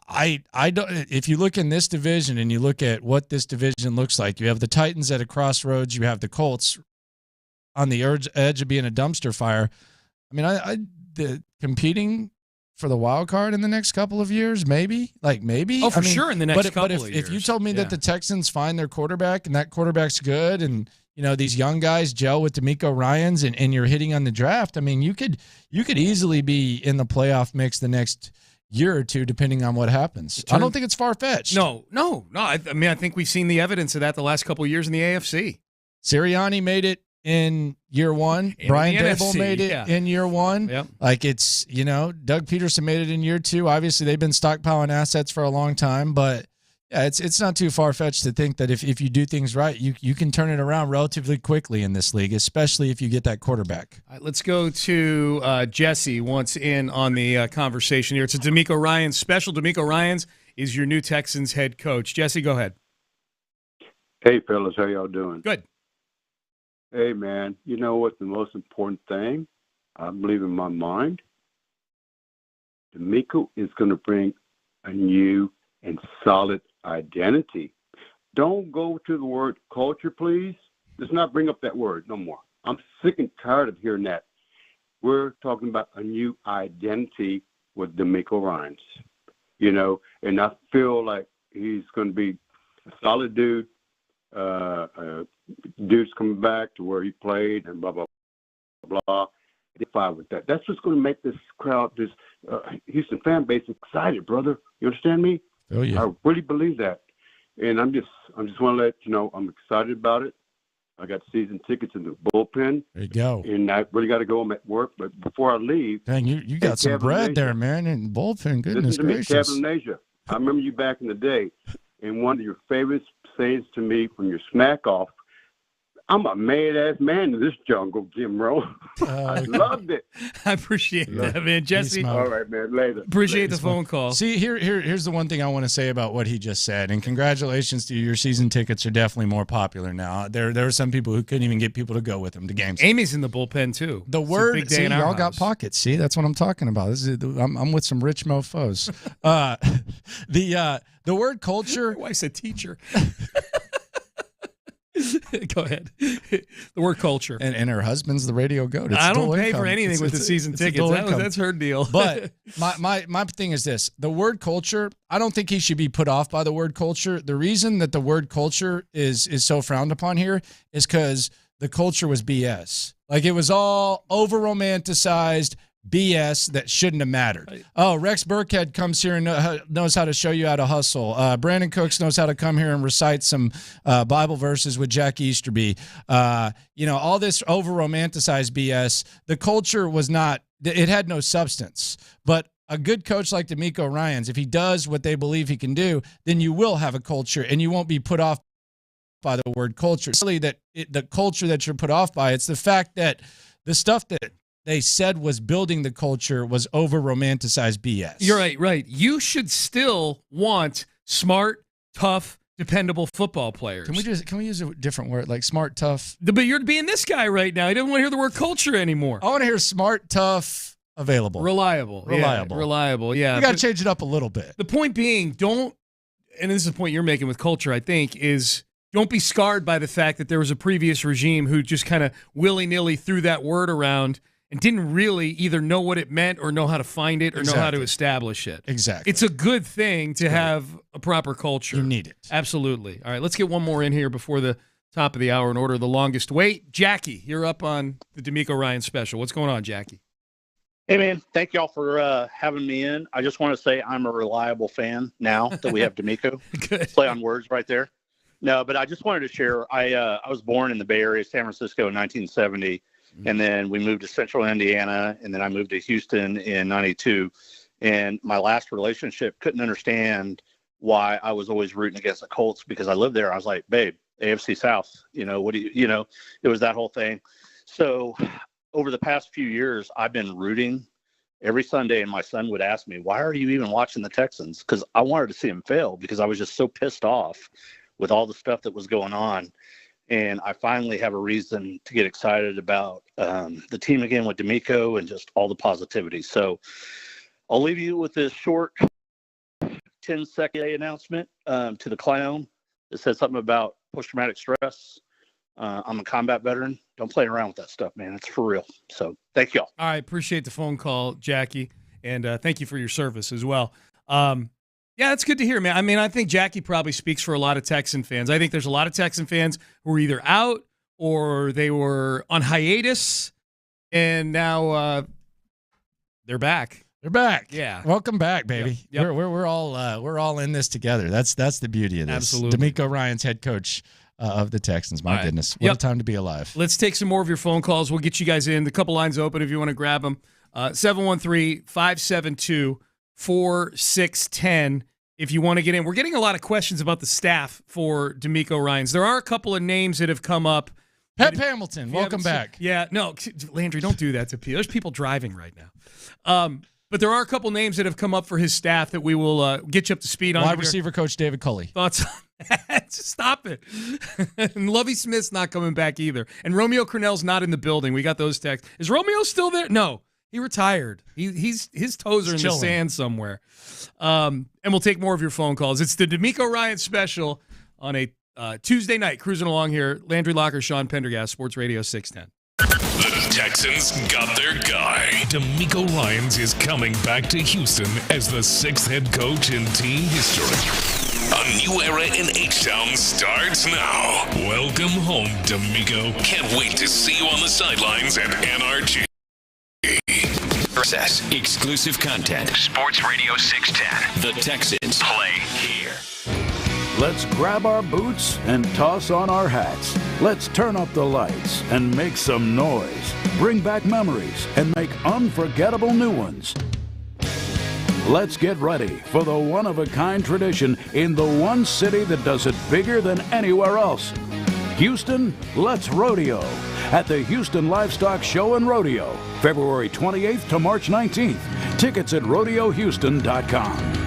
I don't. If you look in this division and you look at what this division looks like, you have the Titans at a crossroads. You have the Colts on the edge of being a dumpster fire. The competing for the wild card in the next couple of years, maybe. Oh, for sure in the next couple of years. If you told me that the Texans find their quarterback and that quarterback's good and these young guys gel with DeMeco Ryans and you're hitting on the draft, I mean, you could easily be in the playoff mix the next year or two, depending on what happens. I don't think it's far-fetched. No. I mean, I think we've seen the evidence of that the last couple of years in the AFC. Sirianni made it in year one. Brian Dable made it in year one. Yep. Like it's, Doug Peterson made it in year two. Obviously, they've been stockpiling assets for a long time, but yeah, it's not too far-fetched to think that if you do things right, you can turn it around relatively quickly in this league, especially if you get that quarterback. All right, let's go to Jesse once in on the conversation here. It's a DeMeco Ryans special. DeMeco Ryans is your new Texans head coach. Jesse, go ahead. Hey, fellas, how y'all doing? Good. Hey, man, you know what's the most important thing? I believe in my mind. DeMeco is going to bring a new and solid identity. Don't go to the word culture, please. Let's not bring up that word no more. I'm sick and tired of hearing that. We're talking about a new identity with DeMeco Ryans, and I feel like he's going to be a solid dude. Dude's coming back to where he played and blah, blah, blah. They're fine with that. That's what's going to make this crowd, this Houston fan base excited, brother. You understand me? Oh, yeah. I really believe that. And I'm just want to let you know I'm excited about it. I got season tickets in the bullpen. There you go. And I really got to go. I'm at work. But before I leave. Dang, you got some bread there, man, in bullpen. Goodness gracious. Listen to me, Kevin Asia. I remember you back in the day. And one of your favorite sayings to me from your smack off, I'm a mad-ass man in this jungle, Jim Rowe. I loved it. I appreciate that, man. Jesse. All right, man. Later. Appreciate the phone call. See, here's the one thing I want to say about what he just said. And congratulations to you. Your season tickets are definitely more popular now. There are some people who couldn't even get people to go with them to games. Amy's in the bullpen, too. The word, see, y'all got pockets. See, that's what I'm talking about. I'm with some rich mofos. The word culture. My wife's a teacher. Go ahead. The word culture. And her husband's the radio goat. I don't pay for anything with the season tickets. That's her deal. But my thing is this. The word culture, I don't think he should be put off by the word culture. The reason that the word culture is so frowned upon here is because the culture was BS. Like it was all over-romanticized BS that shouldn't have mattered. Right. Oh, Rex Burkhead comes here and knows how to show you how to hustle. Brandon Cooks knows how to come here and recite some Bible verses with Jack Easterby. All this over-romanticized BS. The culture was not – it had no substance. But a good coach like DeMeco Ryans, if he does what they believe he can do, then you will have a culture and you won't be put off by the word culture. It's really the culture that you're put off by. It's the fact that the stuff that they said was building the culture was over-romanticized BS. You're right. You should still want smart, tough, dependable football players. Can we use a different word, like smart, tough? But you're being this guy right now. He doesn't want to hear the word culture anymore. I want to hear smart, tough, available. Reliable. Yeah. You got to change it up a little bit. The point being, and this is the point you're making with culture, I think, is don't be scarred by the fact that there was a previous regime who just kind of willy-nilly threw that word around and didn't really either know what it meant or know how to find it or know how to establish it. Exactly. It's a good thing to have a proper culture. You need it. Absolutely. All right, let's get one more in here before the top of the hour in order of the longest wait. Jackie, you're up on the DeMeco Ryans special. What's going on, Jackie? Hey, man, thank y'all for having me in. I just want to say I'm a reliable fan now that we have DeMeco. Good. Play on words right there. No, but I just wanted to share. I was born in the Bay Area, San Francisco in 1970. And then we moved to Central Indiana, and then I moved to Houston in 92. And my last relationship couldn't understand why I was always rooting against the Colts because I lived there. I was like, babe, AFC South, what do you it was that whole thing. So over the past few years, I've been rooting every Sunday, and my son would ask me, why are you even watching the Texans? Because I wanted to see them fail because I was just so pissed off with all the stuff that was going on. And I finally have a reason to get excited about the team again with DeMeco and just all the positivity. So I'll leave you with this short 10-second announcement to the clown. It says something about post-traumatic stress. I'm a combat veteran. Don't play around with that stuff, man. It's for real. So thank y'all. All right. Appreciate the phone call, Jackie. And thank you for your service as well. Yeah, that's good to hear, man. I mean, I think Jackie probably speaks for a lot of Texan fans. I think there's a lot of Texan fans who are either out or they were on hiatus, and now they're back. They're back. Yeah. Welcome back, baby. Yep. We're all in this together. That's the beauty of this. Absolutely. DeMeco Ryans, head coach of the Texans. My goodness. What Yep. a time to be alive. Let's take some more of your phone calls. We'll get you guys in. The couple lines open if you want to grab them. 713-572-4610 if you want to get in. We're getting a lot of questions about the staff for DeMeco Ryans. There are a couple of names that have come up. Pep Hamilton, welcome back. Yeah, no, Landry, don't do that to people. There's people driving right now. But there are a couple names that have come up for his staff that we will get you up to speed on. Wide receiver coach David Culley. Thoughts on that? Stop it. And Lovie Smith's not coming back either. And Romeo Crennel's not in the building. We got those texts. Is Romeo still there? No, he retired. His toes are in the sand somewhere. And we'll take more of your phone calls. It's the DeMeco Ryans special on a Tuesday night, cruising along here. Landry Locker, Sean Pendergast, Sports Radio 610. The Texans got their guy. DeMeco Ryans is coming back to Houston as the 6th head coach in team history. A new era in H-Town starts now. Welcome home, DeMeco. Can't wait to see you on the sidelines at NRG. Access exclusive content. Sports Radio 610. The Texans play here. Let's grab our boots and toss on our hats. Let's turn up the lights and make some noise. Bring back memories and make unforgettable new ones. Let's get ready for the one-of-a-kind tradition in the one city that does it bigger than anywhere else. Houston, let's rodeo at the Houston Livestock Show and Rodeo, February 28th to March 19th. Tickets at rodeohouston.com.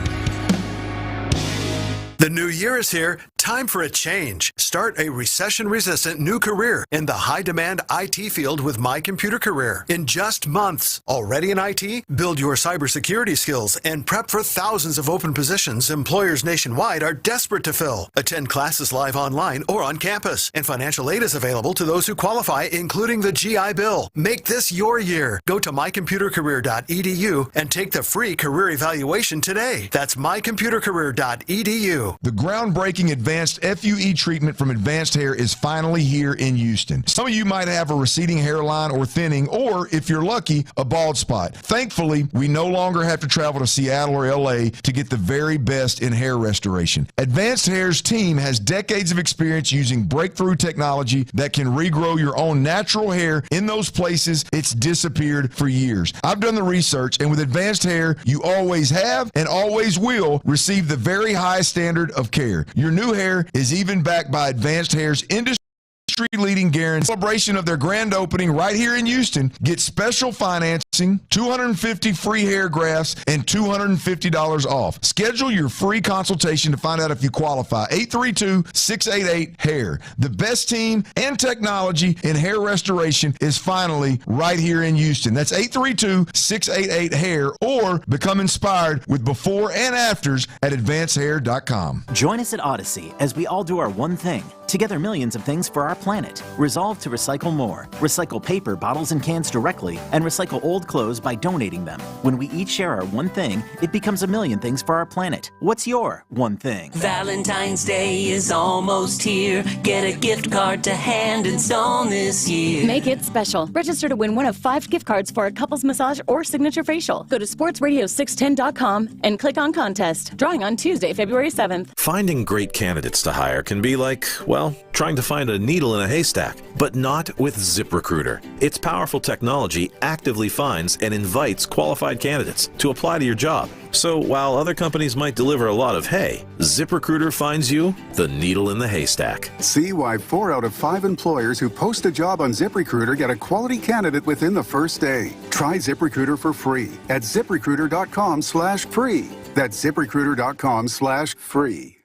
The new year is here. Time for a change. Start a recession-resistant new career in the high-demand IT field with My Computer Career. In just months. Already in IT? Build your cybersecurity skills and prep for thousands of open positions employers nationwide are desperate to fill. Attend classes live online or on campus. And financial aid is available to those who qualify, including the GI Bill. Make this your year. Go to mycomputercareer.edu and take the free career evaluation today. That's mycomputercareer.edu. The groundbreaking advanced FUE treatment from Advanced Hair is finally here in Houston. Some of you might have a receding hairline or thinning, or if you're lucky, a bald spot. Thankfully, we no longer have to travel to Seattle or LA to get the very best in hair restoration. Advanced Hair's team has decades of experience using breakthrough technology that can regrow your own natural hair in those places it's disappeared for years. I've done the research, and with Advanced Hair, you always have and always will receive the very high standard of care. Your new hair is even backed by Advanced Hair's industry-leading guarantee. Celebration of their grand opening right here in Houston. Get special financing, 250 free hair grafts, and $250 off. Schedule your free consultation to find out if you qualify. 832-688-HAIR. The best team and technology in hair restoration is finally right here in Houston. That's 832-688-HAIR, or become inspired with before and afters at advancedhair.com. Join us at Odyssey as we all do our one thing. Together, millions of things for our planet. Resolve to recycle more. Recycle paper, bottles, and cans directly, and recycle old clothes by donating them. When we each share our one thing, it becomes a million things for our planet. What's your one thing? Valentine's Day is almost here. Get a gift card to Hand and Stone this year. Make it special. Register to win one of 5 gift cards for a couple's massage or signature facial. Go to sportsradio610.com and click on contest. Drawing on Tuesday, February 7th. Finding great candidates to hire can be like, well, trying to find a needle in a haystack, but not with ZipRecruiter. Its powerful technology actively finds and invites qualified candidates to apply to your job. So while other companies might deliver a lot of hay, ZipRecruiter finds you the needle in the haystack. See why 4 out of 5 employers who post a job on ZipRecruiter get a quality candidate within the first day. Try ZipRecruiter for free at ZipRecruiter.com/free. That's ZipRecruiter.com/free.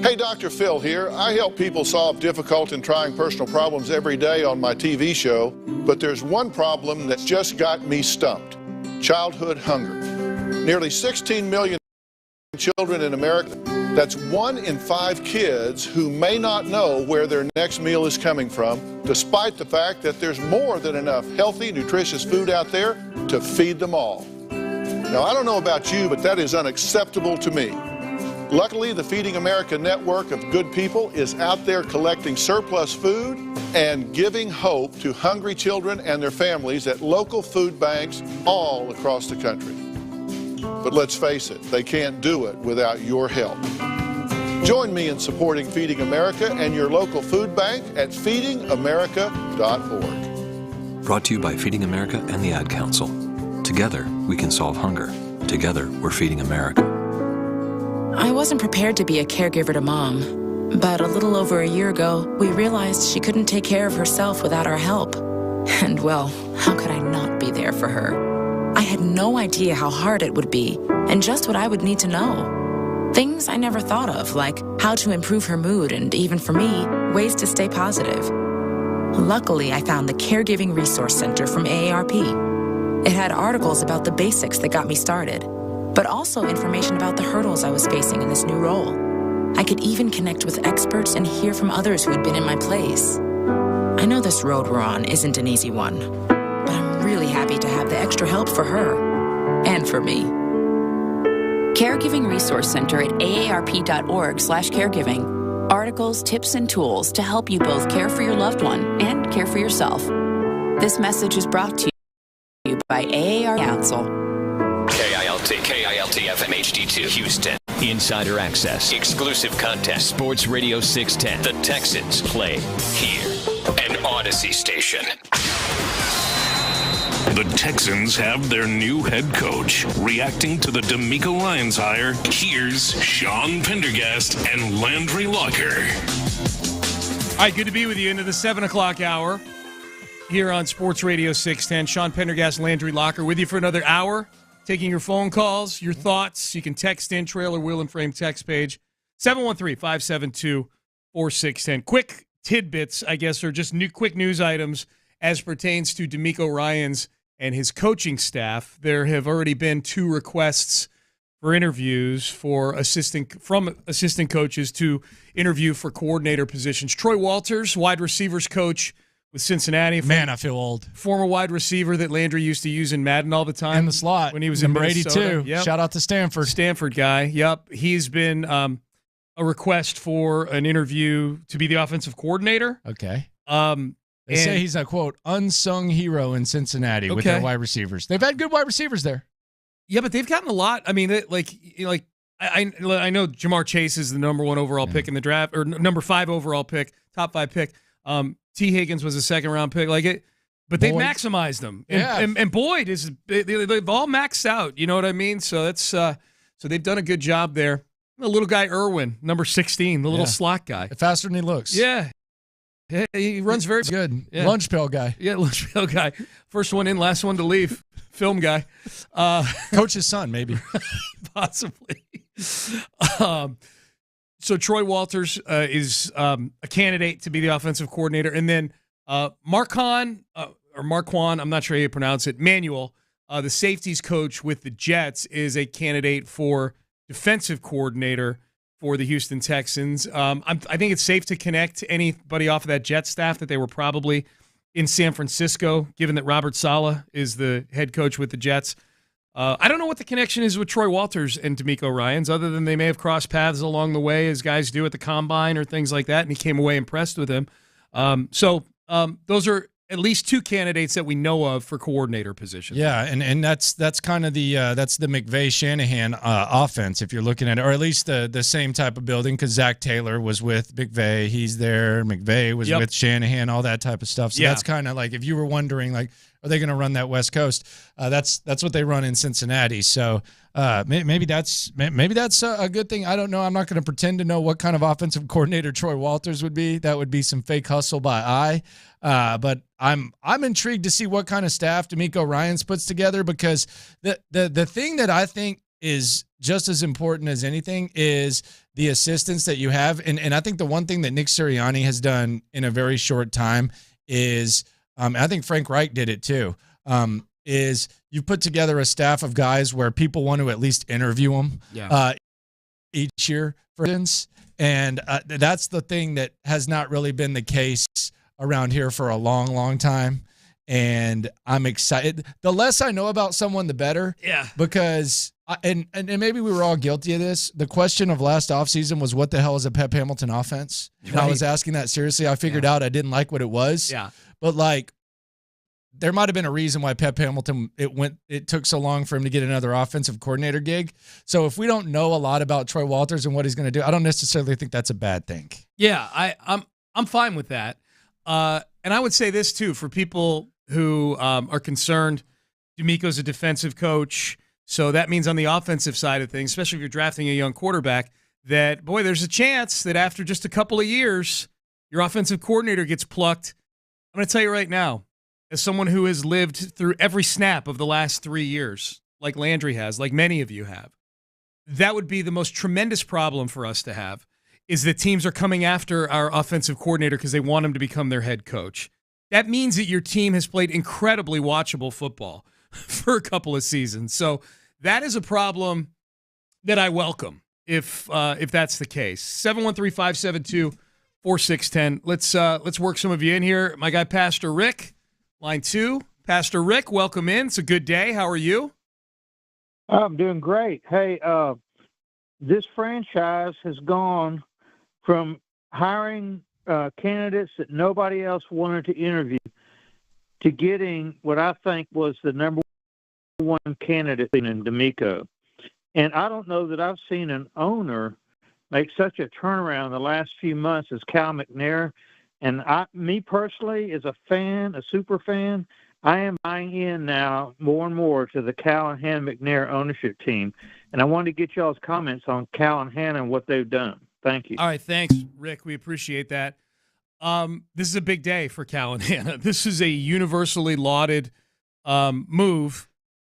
Hey, Dr. Phil here. I help people solve difficult and trying personal problems every day on my TV show, but there's one problem that's just got me stumped: childhood hunger. Nearly 16 million children in America. That's 1 in 5 kids who may not know where their next meal is coming from, despite the fact that there's more than enough healthy, nutritious food out there to feed them all. Now, I don't know about you, but that is unacceptable to me. Luckily, the Feeding America network of good people is out there collecting surplus food and giving hope to hungry children and their families at local food banks all across the country. But let's face it, they can't do it without your help. Join me in supporting Feeding America and your local food bank at feedingamerica.org. Brought to you by Feeding America and the Ad Council. Together, we can solve hunger. Together, we're feeding America. I wasn't prepared to be a caregiver to Mom, but a little over a year ago, we realized she couldn't take care of herself without our help. And well, how could I not be there for her? I had no idea how hard it would be, and just what I would need to know. Things I never thought of, like how to improve her mood and, even for me, ways to stay positive. Luckily, I found the Caregiving Resource Center from AARP. It had articles about the basics that got me started, but also information about the hurdles I was facing in this new role. I could even connect with experts and hear from others who had been in my place. I know this road we're on isn't an easy one, but I'm really happy to have the extra help for her and for me. Caregiving Resource Center at aarp.org/caregiving. Articles, tips, and tools to help you both care for your loved one and care for yourself. This message is brought to you by AARP Council. KILT FM HD2 Houston. Insider access, exclusive content. Sports Radio 610. The Texans play here. An Odyssey station. The Texans have their new head coach. Reacting to the DeMeco Ryans hire, here's Sean Pendergast and Landry Locker. All right, good to be with you into the 7 o'clock hour here on Sports Radio 610. Sean Pendergast, Landry Locker with you for another hour, taking your phone calls, your thoughts. You can text in, trailer, wheel and frame text page, 713-572-4610. Quick tidbits, I guess, or just quick news items as pertains to DeMeco Ryans and his coaching staff. There have already been 2 requests for interviews from assistant coaches to interview for coordinator positions. Troy Walters, wide receivers coach with Cincinnati. Man, I feel old. Former wide receiver that Landry used to use in Madden all the time. In the slot. When he was number in Minnesota. 82. Yep. Shout out to Stanford. Stanford guy. Yep. He's been a request for an interview to be the offensive coordinator. Okay. They say he's a, quote, unsung hero in Cincinnati with their wide receivers. They've had good wide receivers there. Yeah, but they've gotten a lot. I mean, I know Jamar Chase is the number 1 overall pick in the draft, or number 5 overall pick, top 5 pick. T. Higgins was a second-round pick. But they've maximized them. And Boyd is they've all maxed out. You know what I mean? So that's so they've done a good job there. The little guy Irwin, number 16, the little slot guy, faster than he looks. Yeah, he runs very good. Yeah. Lunch pail guy. Yeah, lunch pail guy. First one in, last one to leave. Film guy. Coach's son, maybe. Possibly. So Troy Walters is a candidate to be the offensive coordinator. And then Marquand, I'm not sure how you pronounce it, Manuel, the safeties coach with the Jets, is a candidate for defensive coordinator for the Houston Texans. I think it's safe to connect anybody off of that Jets staff that they were probably in San Francisco, given that Robert Saleh is the head coach with the Jets. I don't know what the connection is with Troy Walters and DeMeco Ryans, other than they may have crossed paths along the way, as guys do at the Combine or things like that, and he came away impressed with him. So those are at least 2 candidates that we know of for coordinator positions. Yeah, and that's kind of the McVay-Shanahan offense, if you're looking at it, or at least the same type of building, because Zach Taylor was with McVay. He's there. McVay was with Shanahan, all that type of stuff. So that's kind of like, if you were wondering, like, are they going to run that West Coast? That's what they run in Cincinnati. So maybe that's a good thing. I don't know. I'm not going to pretend to know what kind of offensive coordinator Troy Walters would be. That would be some fake hustle by eye. But I'm intrigued to see what kind of staff DeMeco Ryans puts together, because the thing that I think is just as important as anything is the assistants that you have. And I think the one thing that Nick Sirianni has done in a very short time is, I think Frank Reich did it too, is you put together a staff of guys where people want to at least interview them each year, for instance. And that's the thing that has not really been the case around here for a long, long time. And I'm excited. The less I know about someone, the better. Yeah. Because And maybe we were all guilty of this. The question of last offseason was, what the hell is a Pep Hamilton offense? And I was asking that seriously. I figured out I didn't like what it was. Yeah. But, like, there might have been a reason why Pep Hamilton, it took so long for him to get another offensive coordinator gig. So if we don't know a lot about Troy Walters and what he's going to do, I don't necessarily think that's a bad thing. Yeah, I'm fine with that. And I would say this, too, for people who are concerned, DeMeco's a defensive coach, so that means on the offensive side of things, especially if you're drafting a young quarterback, that, boy, there's a chance that after just a couple of years, your offensive coordinator gets plucked. I'm going to tell you right now, as someone who has lived through every snap of the last 3 years, like Landry has, like many of you have, that would be the most tremendous problem for us to have, is that teams are coming after our offensive coordinator because they want him to become their head coach. That means that your team has played incredibly watchable football for a couple of seasons. So that is a problem that I welcome if that's the case. 713-572-4610. Let's work some of you in here. My guy, Pastor Rick, line 2. Pastor Rick, welcome in. It's a good day. How are you? I'm doing great. Hey, this franchise has gone from hiring candidates that nobody else wanted to interview to getting what I think was the number one candidate in DeMeco. And I don't know that I've seen an owner make such a turnaround the last few months as Cal McNair. And me personally, as a fan, a super fan, I am buying in now more and more to the Cal and Hannah McNair ownership team. And I wanted to get y'all's comments on Cal and Hannah and what they've done. Thank you. All right, thanks, Rick. We appreciate that. This is a big day for Cal and Hannah. This is a universally lauded move.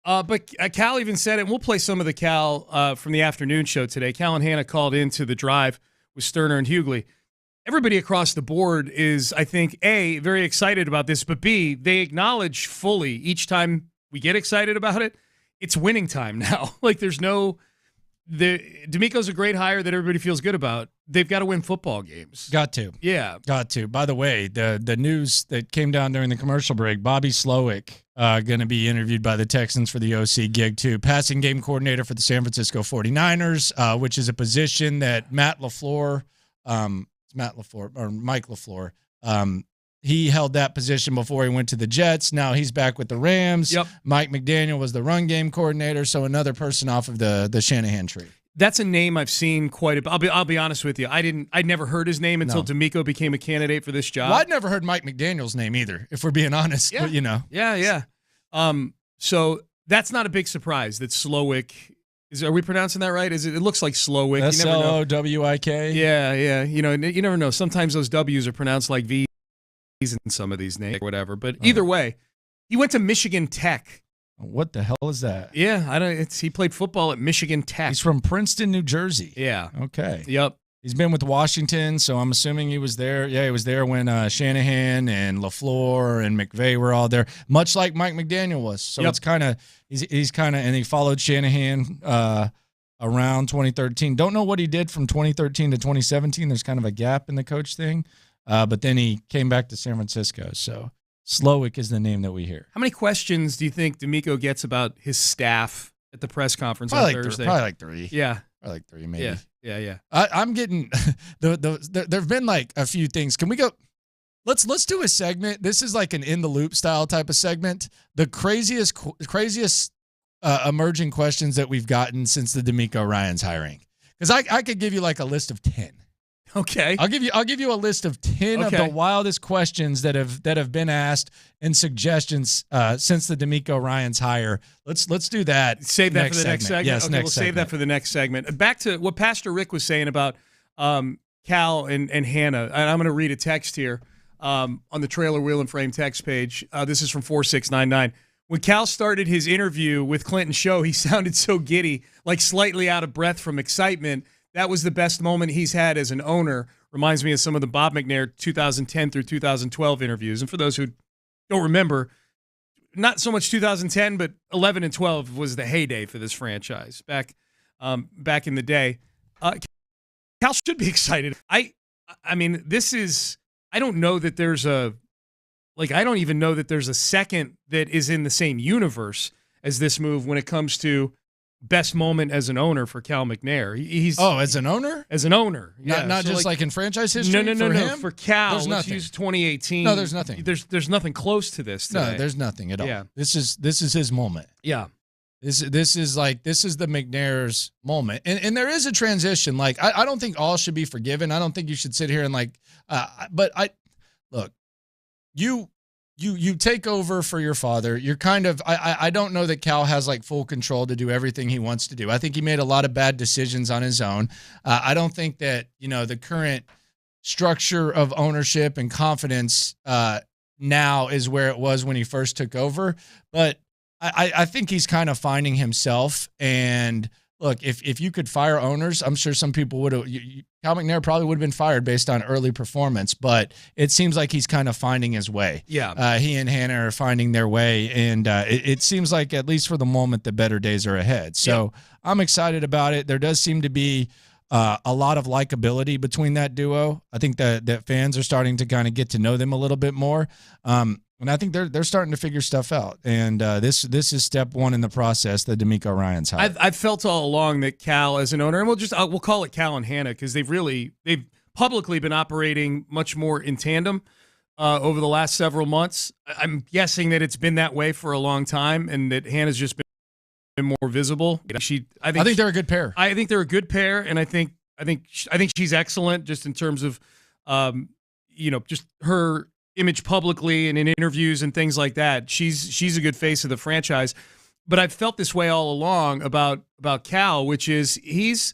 But Cal even said it, and we'll play some of the Cal from the afternoon show today. Cal and Hannah called into the drive with Sterner and Hughley. Everybody across the board is, I think, A, very excited about this, but B, they acknowledge fully each time we get excited about it, it's winning time now. Like, there's DeMeco's a great hire that everybody feels good about. They've got to win football games. Got to. Yeah. Got to. By the way, the news that came down during the commercial break, Bobby Slowick going to be interviewed by the Texans for the OC gig too. Passing game coordinator for the San Francisco 49ers, which is a position that Mike LaFleur, he held that position before he went to the Jets. Now he's back with the Rams. Yep. Mike McDaniel was the run game coordinator, so another person off of the Shanahan tree. That's a name I've seen quite a bit. I'll be honest with you. I'd never heard his name until DeMeco became a candidate for this job. Well, I'd never heard Mike McDaniel's name either, if we're being honest. Yeah. But, you know. Yeah. So that's not a big surprise that Slowick are we pronouncing that right? It looks like Slowick. Slowick. Yeah. You never know. Sometimes those W's are pronounced like V's in some of these names or whatever. But either way, he went to Michigan Tech. What the hell is that? Yeah, he played football at Michigan Tech. He's from Princeton, New Jersey. Yeah. Okay. Yep. He's been with Washington, so I'm assuming he was there. Yeah, he was there when Shanahan and LaFleur and McVay were all there, much like Mike McDaniel was. So it's kind of he's kind of, and he followed Shanahan around 2013. Don't know what he did from 2013 to 2017. There's kind of a gap in the coach thing, but then he came back to San Francisco. So Slowick is the name that we hear. How many questions do you think DeMeco gets about his staff at the press conference probably on Thursday? Probably like 3. Yeah. Probably like 3, maybe. Yeah. I'm getting there have been like a few things. Can we go? Let's do a segment. This is like an in the loop style type of segment. The craziest emerging questions that we've gotten since the DeMeco Ryans hiring. Because I could give you like a list of 10. Okay. I'll give you a list of 10 of the wildest questions that have been asked and suggestions since the DeMeco Ryans hire. Let's do that. Save that for the next segment. Yes, we'll save that for the next segment. Back to what Pastor Rick was saying about Cal and Hannah. And I'm going to read a text here on the Trailer Wheel and Frame text page. This is from 4699. When Cal started his interview with Clinton Show, he sounded so giddy, like slightly out of breath from excitement. That was the best moment he's had as an owner. Reminds me of some of the Bob McNair 2010 through 2012 interviews. And for those who don't remember, not so much 2010, but 11 and 12 was the heyday for this franchise back in the day. Cal should be excited. I mean, this is – I don't know that there's a – like, I don't even know that there's a second that is in the same universe as this move when it comes to best moment as an owner for Cal McNair. He's as an owner? As an owner. Yeah. Not So just like in franchise history? No. For him? For Cal, There's let's nothing. use 2018. No, there's nothing. There's nothing close to this today. No, there's nothing at all. Yeah. This is his moment. Yeah. This is the McNair's moment. And there is a transition. Like, I don't think all should be forgiven. I don't think you should sit here and look, you take over for your father. You're kind of, I don't know that Cal has like full control to do everything he wants to do. I think he made a lot of bad decisions on his own. I don't think that, the current structure of ownership and confidence now is where it was when he first took over. But I think he's kind of finding himself. And look, if you could fire owners, I'm sure some people would have. Cal McNair probably would have been fired based on early performance, but it seems like he's kind of finding his way. Yeah. He and Hannah are finding their way, and it seems like, at least for the moment, the better days are ahead. So I'm excited about it. There does seem to be a lot of likability between that duo. I think that fans are starting to kind of get to know them a little bit more. And I think they're starting to figure stuff out. And this is step one in the process that DeMeco Ryans had. I've felt all along that Cal, as an owner, and we'll call it Cal and Hannah, because they've publicly been operating much more in tandem over the last several months. I'm guessing that it's been that way for a long time, and that Hannah's just been more visible. I think they're a good pair. I think they're a good pair, and I think she's excellent, just in terms of just her image publicly and in interviews and things like that. She's a good face of the franchise. But I've felt this way all along about Cal, which is he's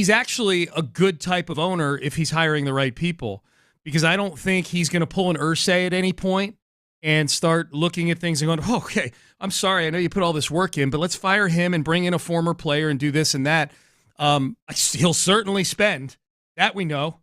actually a good type of owner if he's hiring the right people, because I don't think he's going to pull an Irsay at any point and start looking at things and going, oh, okay, I'm sorry, I know you put all this work in, but let's fire him and bring in a former player and do this and that. He'll certainly spend, that we know.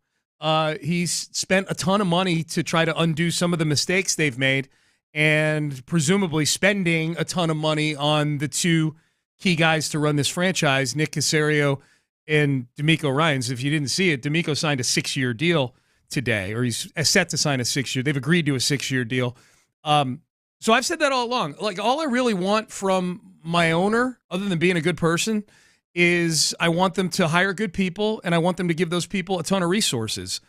He's spent a ton of money to try to undo some of the mistakes they've made, and presumably spending a ton of money on the two key guys to run this franchise, Nick Caserio and DeMeco Ryans. If you didn't see it, DeMeco signed a 6-year deal today, or he's set to sign a 6-year. They've agreed to a 6-year deal. So I've said that all along. Like, all I really want from my owner, other than being a good person, is I want them to hire good people, and I want them to give those people a ton of resources.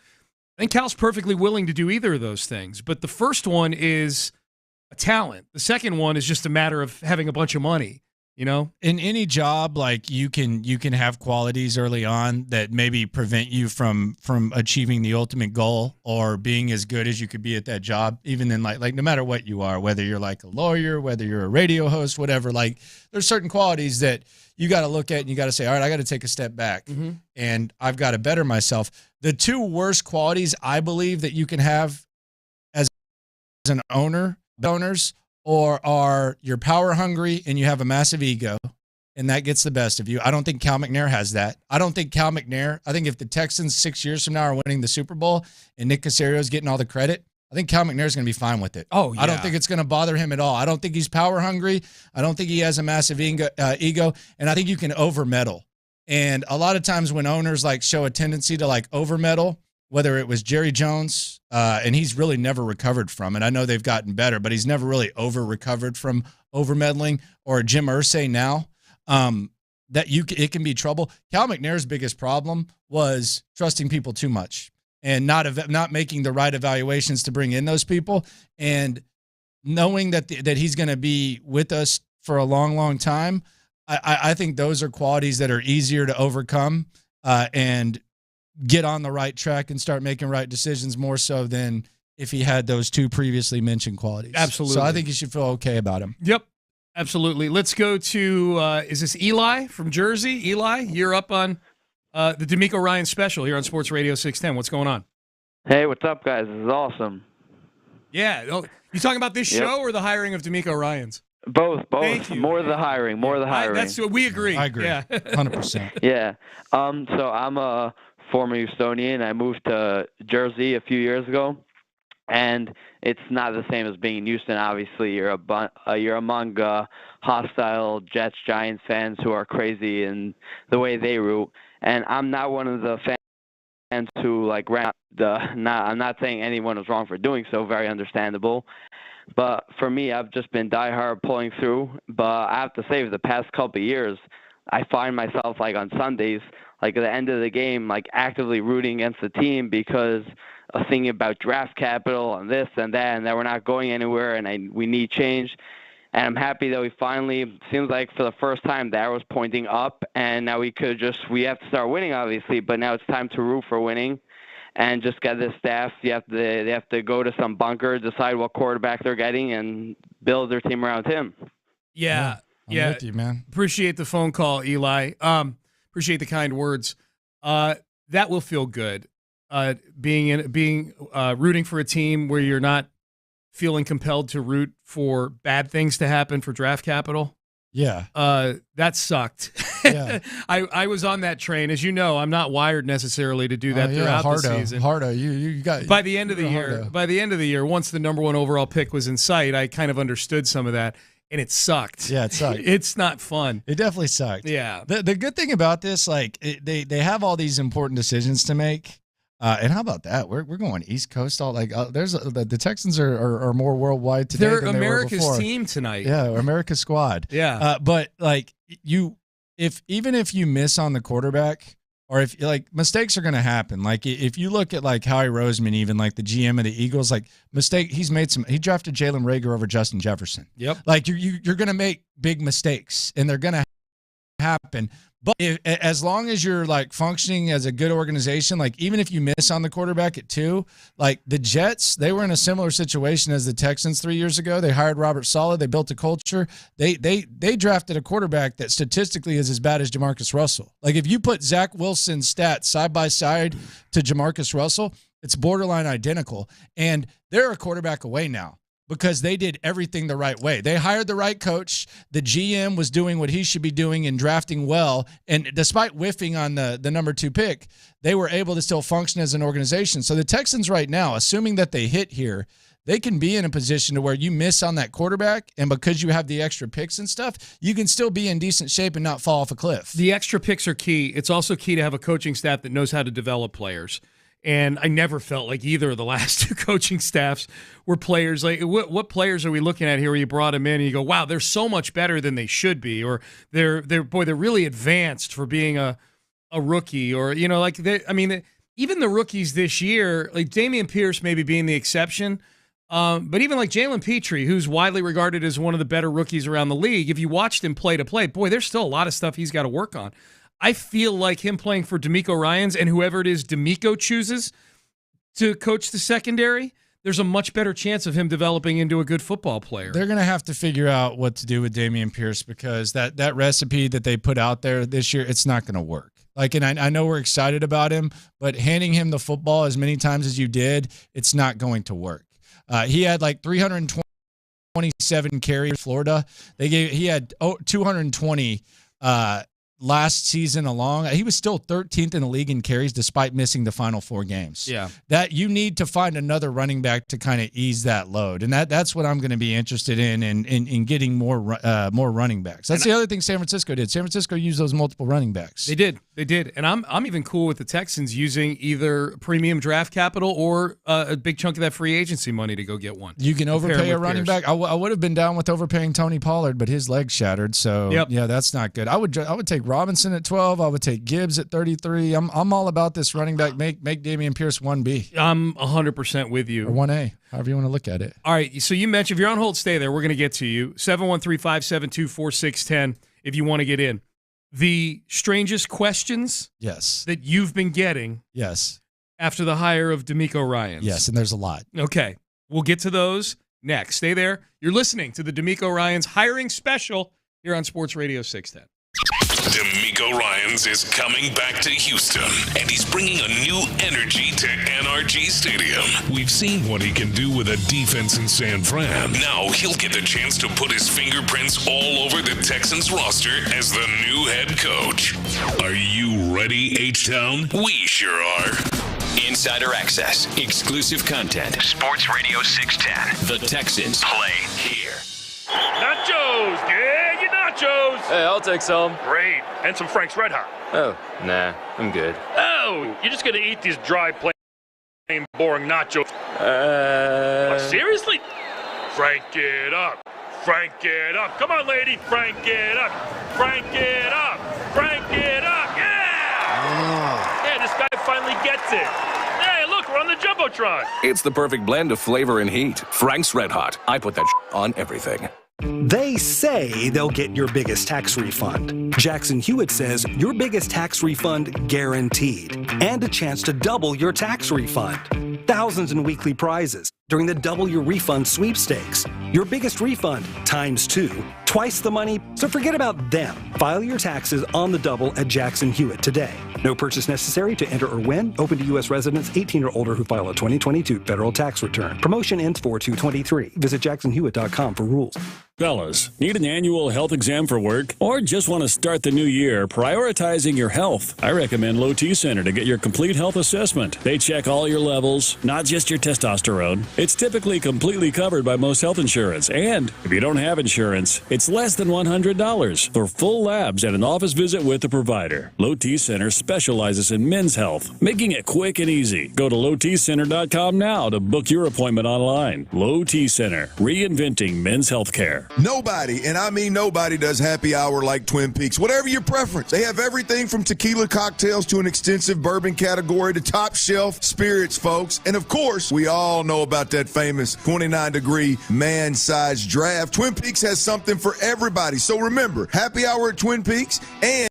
I think Cal's perfectly willing to do either of those things, but the first one is a talent. The second one is just a matter of having a bunch of money. In any job, like, you can have qualities early on that maybe prevent you from achieving the ultimate goal or being as good as you could be at that job. Even then, like no matter what you are, whether you're like a lawyer, whether you're a radio host, whatever, like, there's certain qualities that you got to look at and you got to say, all right, I got to take a step back and I've got to better myself. The two worst qualities I believe that you can have as an owners, or are you're power hungry and you have a massive ego, and that gets the best of you. I don't think Cal McNair has that. I think if the Texans 6 years from now are winning the Super Bowl and Nick Caserio is getting all the credit, I think Cal McNair is going to be fine with it. Oh, yeah. I don't think it's going to bother him at all. I don't think he's power hungry. I don't think he has a massive ego, and I think you can over meddle. And a lot of times when owners like show a tendency to like over meddle, whether it was Jerry Jones, and he's really never recovered from it. I know they've gotten better, but he's never really over-recovered from over-meddling, or Jim Irsay now, it can be trouble. Cal McNair's biggest problem was trusting people too much and not making the right evaluations to bring in those people, and knowing that he's going to be with us for a long, long time. I think those are qualities that are easier to overcome and get on the right track and start making right decisions, more so than if he had those two previously mentioned qualities. Absolutely. So I think you should feel okay about him. Yep, absolutely. Let's go to, is this Eli from Jersey? Eli, you're up on the DeMeco Ryans special here on Sports Radio 610. What's going on? Hey, what's up, guys? This is awesome. Yeah. Oh, you talking about this show or the hiring of DeMeco Ryans? Both. Thank you. More the hiring. That's what we agree. I agree. Yeah. 100%. Yeah. So I'm a former Houstonian. I moved to Jersey a few years ago, and it's not the same as being in Houston. Obviously, you're among hostile Jets, Giants fans who are crazy in the way they root, and I'm not one of the fans who like ran I'm not saying anyone was wrong for doing so. Very understandable. But for me, I've just been diehard pulling through. But I have to say, for the past couple of years, I find myself like on Sundays, like at the end of the game, like actively rooting against the team because of thinking about draft capital and this and that, and that we're not going anywhere and we need change. And I'm happy that we finally, seems like for the first time, the arrow's pointing up, and now we have to start winning, obviously, but now it's time to root for winning and just get this staff. They have to go to some bunker, decide what quarterback they're getting, and build their team around him. Yeah. I'm with you, man. Appreciate the phone call, Eli. Appreciate the kind words. That will feel good. Rooting for a team where you're not feeling compelled to root for bad things to happen for draft capital. Yeah. That sucked. Yeah. I was on that train. As you know, I'm not wired necessarily to do that throughout the season. Hardo, you got by the end of the year, once the number 1 overall pick was in sight, I kind of understood some of that. And it sucked. Yeah, it sucked. It's not fun. It definitely sucked. Yeah. The good thing about this, like they have all these important decisions to make. And how about that? We're going East Coast. The Texans are more worldwide today. They're than America's they were before. team tonight. Yeah, America's squad. Yeah. But like even if you miss on the quarterback, or if like mistakes are going to happen. Like if you look at like Howie Roseman, even like the GM of the Eagles, like he drafted Jalen Reagor over Justin Jefferson. Yep. Like you're going to make big mistakes and they're going to happen. But as long as you're like functioning as a good organization, like even if you miss on the quarterback at 2, like the Jets, they were in a similar situation as the Texans 3 years ago. They hired Robert Saleh. They built a culture. They drafted a quarterback that statistically is as bad as Jamarcus Russell. Like if you put Zach Wilson's stats side by side to Jamarcus Russell, it's borderline identical. And they're a quarterback away now, because they did everything the right way. They hired the right coach. The GM was doing what he should be doing and drafting well. And despite whiffing on the number 2 pick, they were able to still function as an organization. So the Texans right now, assuming that they hit here, they can be in a position to where you miss on that quarterback, and because you have the extra picks and stuff, you can still be in decent shape and not fall off a cliff. The extra picks are key. It's also key to have a coaching staff that knows how to develop players. And I never felt like either of the last 2 coaching staffs were players. Like, what players are we looking at here where you brought them in and you go, wow, they're so much better than they should be, or they're really advanced for being a rookie, or even the rookies this year, like Dameon Pierce maybe being the exception, but even like Jalen Petrie, who's widely regarded as one of the better rookies around the league, if you watched him play to play, boy, there's still a lot of stuff he's got to work on. I feel like him playing for DeMeco Ryans and whoever it is DeMeco chooses to coach the secondary, there's a much better chance of him developing into a good football player. They're going to have to figure out what to do with Dameon Pierce, because that recipe that they put out there this year, it's not going to work. Like, and I know we're excited about him, but handing him the football as many times as you did, it's not going to work. He had like 327 carries in Florida. He had 220 last season along. He was still 13th in the league in carries despite missing the final 4 games. Yeah. That you need to find another running back to kind of ease that load. And that's what I'm going to be interested in getting more running backs. That's the other thing San Francisco did. San Francisco used those multiple running backs. They did. And I'm even cool with the Texans using either premium draft capital or a big chunk of that free agency money to go get one. You can overpay a running back. I would have been down with overpaying Tony Pollard, but his leg shattered. So yeah, that's not good. I would take Robinson at 12. I would take Gibbs at 33. I'm all about this running back. Make Dameon Pierce 1B. I'm 100% with you. Or 1A, however you want to look at it. All right, so you mentioned, if you're on hold, stay there. We're going to get to you. 713-572-4610 if you want to get in. The strangest questions that you've been getting after the hire of DeMeco Ryans. Yes, and there's a lot. Okay, we'll get to those next. Stay there. You're listening to the DeMeco Ryans hiring special here on Sports Radio 610. DeMeco Ryans is coming back to Houston, and he's bringing a new energy to NRG Stadium. We've seen what he can do with a defense in San Fran. Now he'll get the chance to put his fingerprints all over the Texans roster as the new head coach. Are you ready, H-Town? We sure are. Insider access, exclusive content. Sports Radio 610. The Texans play here. Nachos! Yeah, your nachos! Hey, I'll take some. Great. And some Frank's Red Hot. Oh, nah, I'm good. Oh, you're just gonna eat these dry, plain, boring nachos? Seriously? Frank it up. Frank it up. Come on, lady. Frank it up. Frank it up. Frank it up. Yeah! Yeah, this guy finally gets it. Hey, look, we're on the Jumbotron. It's the perfect blend of flavor and heat. Frank's Red Hot. I put that on everything. They say they'll get your biggest tax refund. Jackson Hewitt says your biggest tax refund guaranteed. And a chance to double your tax refund. Thousands in weekly prizes during the Double Your Refund sweepstakes. Your biggest refund times 2, twice the money, so forget about them. File your taxes on the double at Jackson Hewitt today. No purchase necessary to enter or win. Open to U.S. residents 18 or older who file a 2022 federal tax return. Promotion ends 4/2/23. Visit jacksonhewitt.com for rules. Fellas, need an annual health exam for work? Or just want to start the new year prioritizing your health? I recommend Low T Center to get your complete health assessment. They check all your levels, not just your testosterone. It's typically completely covered by most health insurance. And if you don't have insurance, it's less than $100 for full labs and an office visit with the provider. Low T Center specializes in men's health, making it quick and easy. Go to lowtcenter.com now to book your appointment online. Low T Center, reinventing men's health care. Nobody, and I mean nobody, does happy hour like Twin Peaks. Whatever your preference. They have everything from tequila cocktails to an extensive bourbon category to top shelf spirits, folks. And of course, we all know about that famous 29-degree man-sized draft. Twin Peaks has something for everybody. So remember, happy hour at Twin Peaks and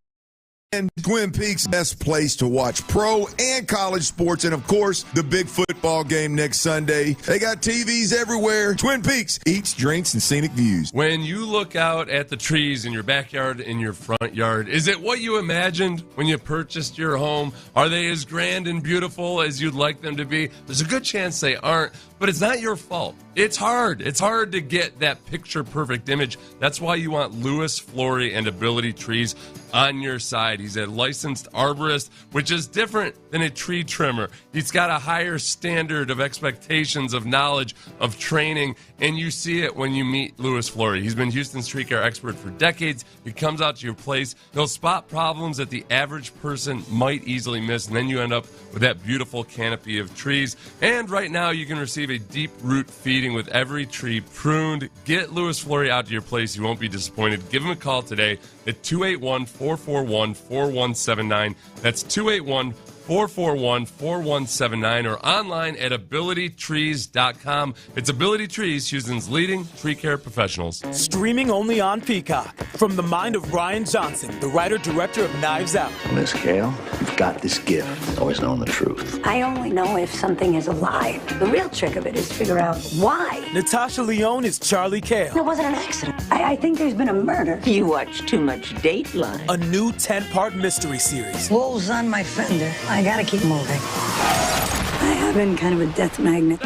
Twin Peaks' best place to watch pro and college sports, and of course, the big football game next Sunday. They got TVs everywhere. Twin Peaks, eats, drinks, and scenic views. When you look out at the trees in your backyard, in your front yard, is it what you imagined when you purchased your home? Are they as grand and beautiful as you'd like them to be? There's a good chance they aren't, but it's not your fault. It's hard. It's hard to get that picture-perfect image. That's why you want Lewis, Flory, and Ability Trees on your side. He's a licensed arborist, which is different than a tree trimmer. He's got a higher standard of expectations, of knowledge, of training, and you see it when you meet Lewis Flory. He's been Houston's tree care expert for decades. He comes out to your place. He'll spot problems that the average person might easily miss, and then you end up with that beautiful canopy of trees. And right now, you can receive a deep root feeding with every tree pruned. Get Lewis Flory out to your place. You won't be disappointed. Give him a call today at 281-441-4179. That's 281-441-4179 or online at abilitytrees.com. It's Ability Trees, Houston's leading tree care professionals. Streaming only on Peacock. From the mind of Ryan Johnson, the writer-director of Knives Out. Miss Gale, you've got this gift, always knowing the truth. I only know if something is a lie. The real trick of it is to figure out why. Natasha Lyonne is Charlie Cale. It wasn't an accident. I think there's been a murder. You watch too much Dateline. A new 10-part mystery series. Wolves on my fender. I gotta keep moving. I have been kind of a death magnet.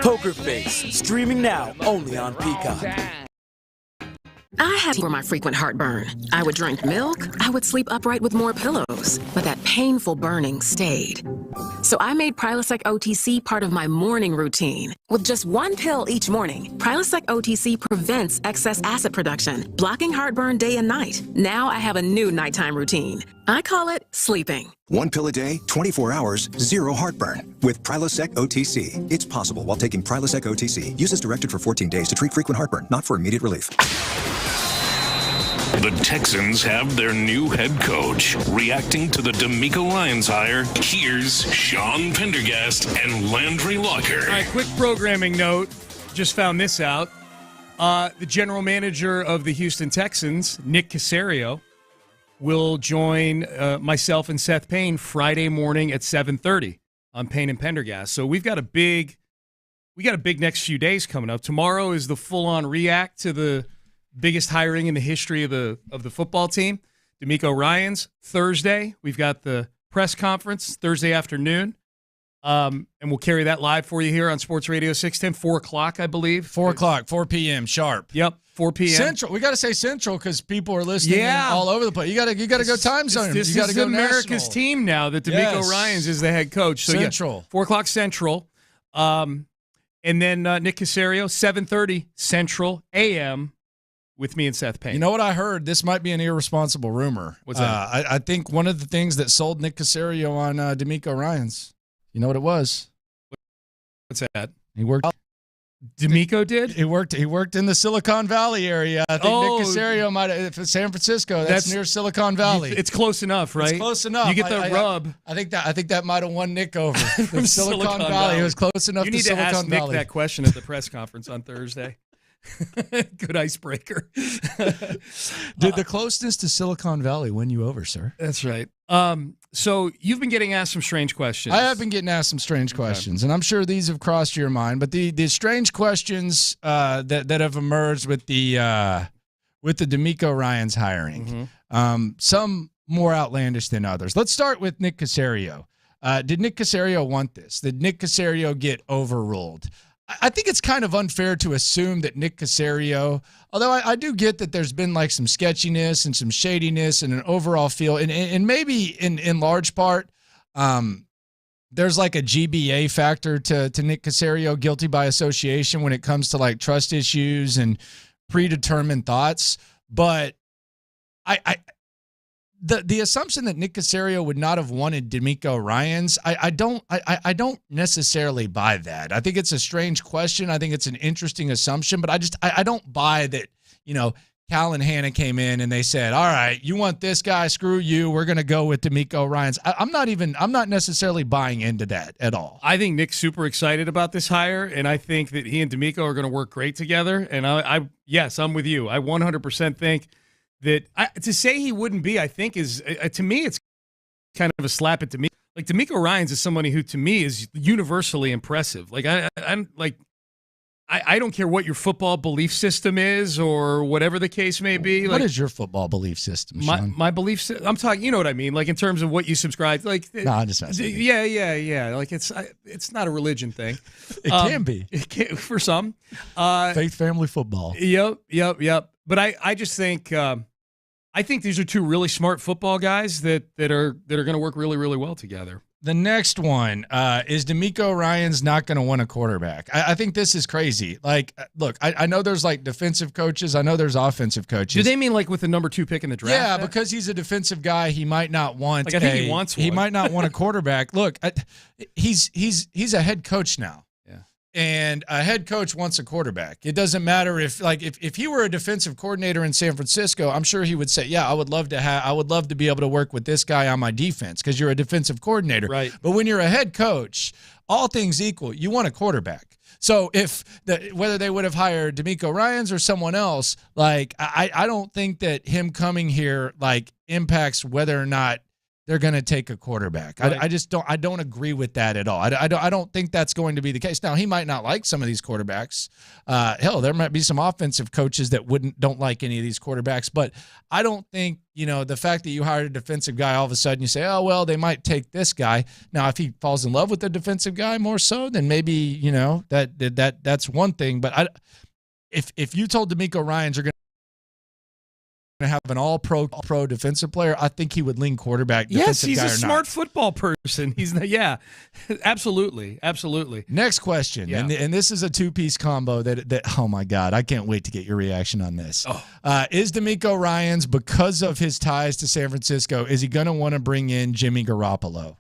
Poker Face, streaming now only on Peacock. I had for my frequent heartburn. I would drink milk, I would sleep upright with more pillows, but that painful burning stayed. So I made Prilosec OTC part of my morning routine. With just one pill each morning, Prilosec OTC prevents excess acid production, blocking heartburn day and night. Now I have a new nighttime routine. I call it sleeping. One pill a day, 24 hours, zero heartburn. With Prilosec OTC. It's possible while taking Prilosec OTC. Use as directed for 14 days to treat frequent heartburn, not for immediate relief. The Texans have their new head coach. Reacting to the DeMeco Ryans hire, here's Sean Pendergast and Landry Locker. All right, quick programming note. Just found this out. The general manager of the Houston Texans, Nick Caserio, will join myself and Seth Payne Friday morning at 7:30 on Payne and Pendergast. So we got a big next few days coming up. Tomorrow is the full-on react to the biggest hiring in the history of the football team, DeMeco Ryans. Thursday, we've got the press conference Thursday afternoon, and we'll carry that live for you here on Sports Radio 610, 4 o'clock, I believe. 4 o'clock, 4 p.m. sharp. Yep, 4 p.m. Central. We got to say Central because people are listening all over the place. You got to go time zone. This you got to is go America's national. team now that DeMeco Ryans is the head coach. So Central. 4 o'clock Central. And then Nick Caserio, 7:30 Central a.m., with me and Seth Payne. You know what I heard? This might be an irresponsible rumor. What's that? I think one of the things that sold Nick Caserio on DeMeco Ryans, you know what it was? What's that? He worked DeMeco did? He worked in the Silicon Valley area. I think Nick Caserio might have, if San Francisco, that's near Silicon Valley. It's close enough, right? It's close enough. You get the rub. I think that might have won Nick over. From Silicon Valley. It was close enough to Silicon Valley. You need to ask Nick that question at the press conference on Thursday. Good icebreaker. Did the closeness to Silicon Valley win you over, sir? That's right. So you've been getting asked some strange questions. I have been getting asked some strange questions, and I'm sure these have crossed your mind. But the strange questions that have emerged with the DeMeco Ryans hiring, some more outlandish than others. Let's start with Nick Caserio. Did Nick Caserio want this? Did Nick Caserio get overruled? I think it's kind of unfair to assume that Nick Caserio, although I do get that there's been like some sketchiness and some shadiness and an overall feel, and maybe in large part, there's like a GBA factor to Nick Caserio, guilty by association, when it comes to like trust issues and predetermined thoughts. But the assumption that Nick Caserio would not have wanted DeMeco Ryans, I don't necessarily buy that. I think it's a strange question. I think it's an interesting assumption, but I don't buy that, Cal and Hannah came in and they said, all right, you want this guy, screw you, we're going to go with DeMeco Ryans. I'm not necessarily buying into that at all. I think Nick's super excited about this hire, and I think that he and DeMeco are going to work great together. And yes, I'm with you. I 100% think that to say he wouldn't be, I think is, to me, it's kind of a slap at DeMeco. Like, DeMeco Ryans is somebody who, to me, is universally impressive. Like, I don't care what your football belief system is or whatever the case may be. What is your football belief system, Sean? My belief system, I'm talking, you know what I mean? Like, in terms of what you subscribe. Like, no, I'm just messing with you. Yeah. Like, it's not a religion thing. It can be. For some. Faith, family, football. Yep. But I just think... I think these are two really smart football guys that are going to work really, really well together. The next one is DeMeco Ryans not going to win a quarterback. I think this is crazy. Like, look, I know there's like defensive coaches. I know there's offensive coaches. Do they mean like with the number 2 pick in the draft? Yeah, because he's a defensive guy, he might not want. Like, I think he wants one. He might not want a quarterback. Look, he's a head coach now. And a head coach wants a quarterback. It doesn't matter if he were a defensive coordinator in San Francisco, I'm sure he would say, yeah, I would love to be able to work with this guy on my defense because you're a defensive coordinator. Right. But when you're a head coach, all things equal, you want a quarterback. So whether they would have hired DeMeco Ryans or someone else, like I don't think that him coming here like impacts whether or not they're going to take a quarterback. Right. I don't agree with that at all. I don't think that's going to be the case. Now, he might not like some of these quarterbacks. Hell, there might be some offensive coaches that don't like any of these quarterbacks, but I don't think, the fact that you hired a defensive guy, all of a sudden you say, oh, well, they might take this guy. Now, if he falls in love with the defensive guy more so, then maybe, that's one thing. But if you told DeMeco Ryans you're going to have an all-pro defensive player, I think he would lean quarterback. Yes, he's a smart football person. He's absolutely. Next question, and this is a two-piece combo that oh my God, I can't wait to get your reaction on this. Is DeMeco Ryans, because of his ties to San Francisco, is he going to want to bring in Jimmy Garoppolo?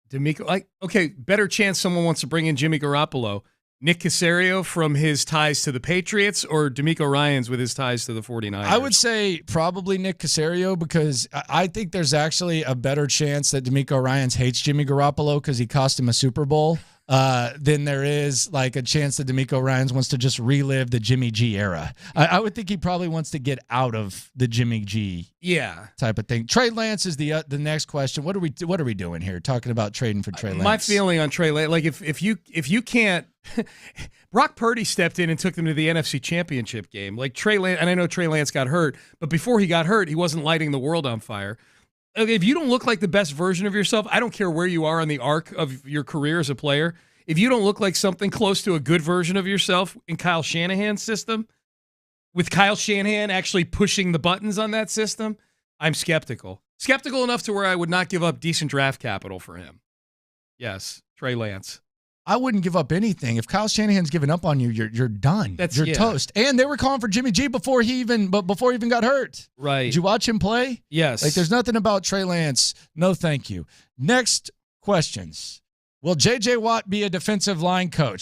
Better chance someone wants to bring in Jimmy Garoppolo. Nick Caserio from his ties to the Patriots or DeMeco Ryans with his ties to the 49ers? I would say probably Nick Caserio because I think there's actually a better chance that DeMeco Ryans hates Jimmy Garoppolo because he cost him a Super Bowl than there is like a chance that DeMeco Ryans wants to just relive the Jimmy G era. I would think he probably wants to get out of the Jimmy G type of thing. Trey Lance is the next question. What are we doing here? Talking about trading for Trey Lance. My feeling on Trey Lance, like if you can't, Brock Purdy stepped in and took them to the NFC Championship game. Like Trey Lance, and I know Trey Lance got hurt, but before he got hurt, he wasn't lighting the world on fire. If you don't look like the best version of yourself, I don't care where you are on the arc of your career as a player. If you don't look like something close to a good version of yourself in Kyle Shanahan's system, with Kyle Shanahan actually pushing the buttons on that system, I'm skeptical. Skeptical enough to where I would not give up decent draft capital for him. Yes, Trey Lance. I wouldn't give up anything. If Kyle Shanahan's given up on you, you're done. You're toast. And they were calling for Jimmy G before he even got hurt. Right. Did you watch him play? Yes. Like, there's nothing about Trey Lance. No, thank you. Next questions. Will J.J. Watt be a defensive line coach?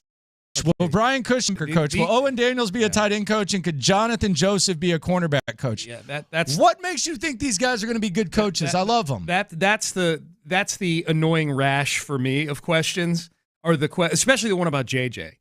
Will Brian Cushing coach? Will Owen Daniels be a tight end coach? And could Jonathan Joseph be a cornerback coach? Yeah, that's what makes you think these guys are going to be good coaches? I love them. That's the annoying rash for me of questions, or especially the one about JJ.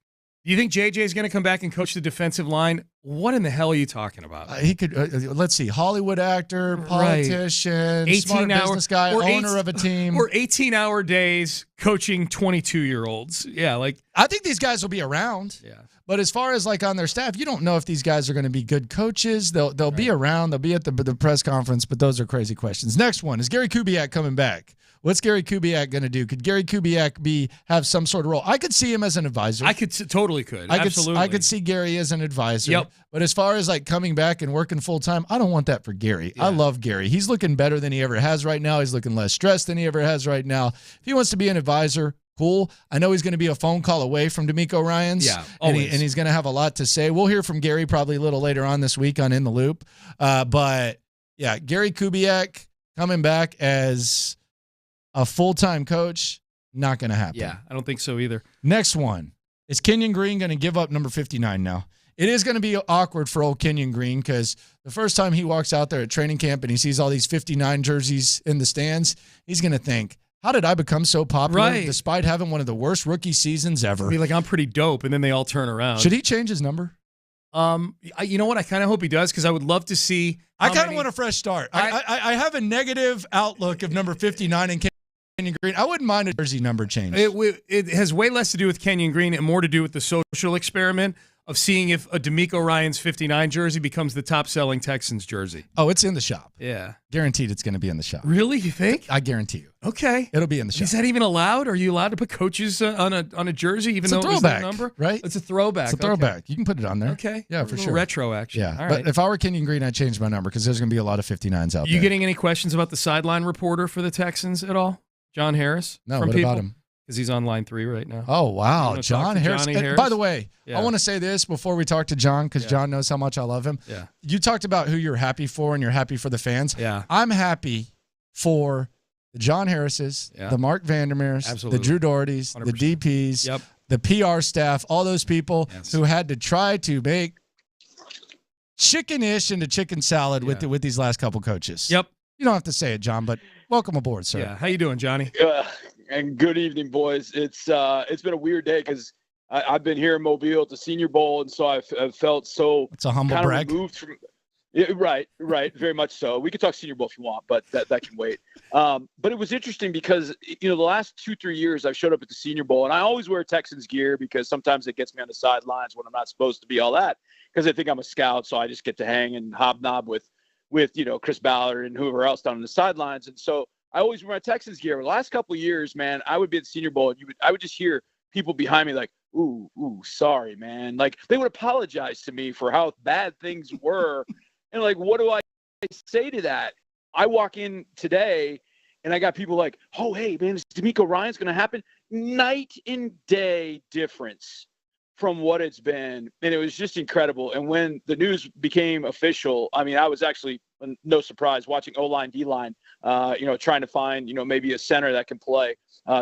Do you think JJ is going to come back and coach the defensive line? What in the hell are you talking about? He could. Let's see, Hollywood actor, politician, smart business guy, owner of a team, or 18-hour days coaching 22-year-olds. Yeah, I think these guys will be around. Yeah. But as far as on their staff, you don't know if these guys are going to be good coaches. They'll be around. They'll be at the press conference. But those are crazy questions. Next one, is Gary Kubiak coming back? What's Gary Kubiak going to do? Could Gary Kubiak have some sort of role? I could see him as an advisor. Totally could. Absolutely. I could see Gary as an advisor. Yep. But as far as coming back and working full time, I don't want that for Gary. Yeah. I love Gary. He's looking better than he ever has right now. He's looking less stressed than he ever has right now. If he wants to be an advisor, cool. I know he's going to be a phone call away from DeMeco Ryans. Yeah, and he's going to have a lot to say. We'll hear from Gary probably a little later on this week on In the Loop. But yeah, Gary Kubiak coming back as a full-time coach, not going to happen. Yeah, I don't think so either. Next one. Is Kenyon Green going to give up number 59 now? It is going to be awkward for old Kenyon Green because the first time he walks out there at training camp and he sees all these 59 jerseys in the stands, he's going to think, how did I become so popular despite having one of the worst rookie seasons ever? Be like, I'm pretty dope, and then they all turn around. Should he change his number? You know what? I kind of hope he does because I would love to see. I kind of want a fresh start. I have a negative outlook of number 59 and Kenyon Green. I wouldn't mind a jersey number change. It has way less to do with Kenyon Green and more to do with the social experiment of seeing if a DeMeco Ryans 59 jersey becomes the top-selling Texans jersey. Oh, it's in the shop. Yeah. Guaranteed it's going to be in the shop. Really? You think? I guarantee you. Okay. It'll be in the shop. Is that even allowed? Are you allowed to put coaches on a jersey even though it's a throwback, it was their number? Right? It's a throwback. It's a throwback. Okay. You can put it on there. Okay. Yeah, for sure. Retro action. Yeah. All but right. if I were Kenyon Green, I'd change my number because there's going to be a lot of 59s out there. You getting any questions about the sideline reporter for the Texans at all? John Harris? No, what about him? Because he's on line 3 right now. Oh, wow. John Harris. Harris. By the way, I want to say this before we talk to John because John knows how much I love him. Yeah. You talked about who you're happy for and you're happy for the fans. Yeah. I'm happy for the John Harrises, the Mark Vandermeers, the Drew Dohertys, 100%. The DPs, the PR staff, all those people who had to try to make chicken-ish into chicken salad with these last couple coaches. Yep. You don't have to say it, John, but welcome aboard, sir. Yeah. How you doing, Johnny? And good evening, boys. It's been a weird day because I've been here in Mobile at the Senior Bowl, and so I've felt so. It's a humble brag. Removed from, right, very much so. We could talk Senior Bowl if you want, but that can wait. But it was interesting because the last 2-3 years I've showed up at the Senior Bowl, and I always wear Texans gear because sometimes it gets me on the sidelines when I'm not supposed to be all that because they think I'm a scout, so I just get to hang and hobnob with Chris Ballard and whoever else down on the sidelines, and so. I always wear my Texans gear. The last couple of years, man, I would be at the Senior Bowl, and I would just hear people behind me like, ooh, sorry, man. Like, they would apologize to me for how bad things were. And, what do I say to that? I walk in today, and I got people like, oh, hey, man, is DeMeco Ryans going to happen? Night and day difference from what it's been. And it was just incredible. And when the news became official, I mean, I was actually, no surprise, watching O-line, D-line, trying to find, maybe a center that can play.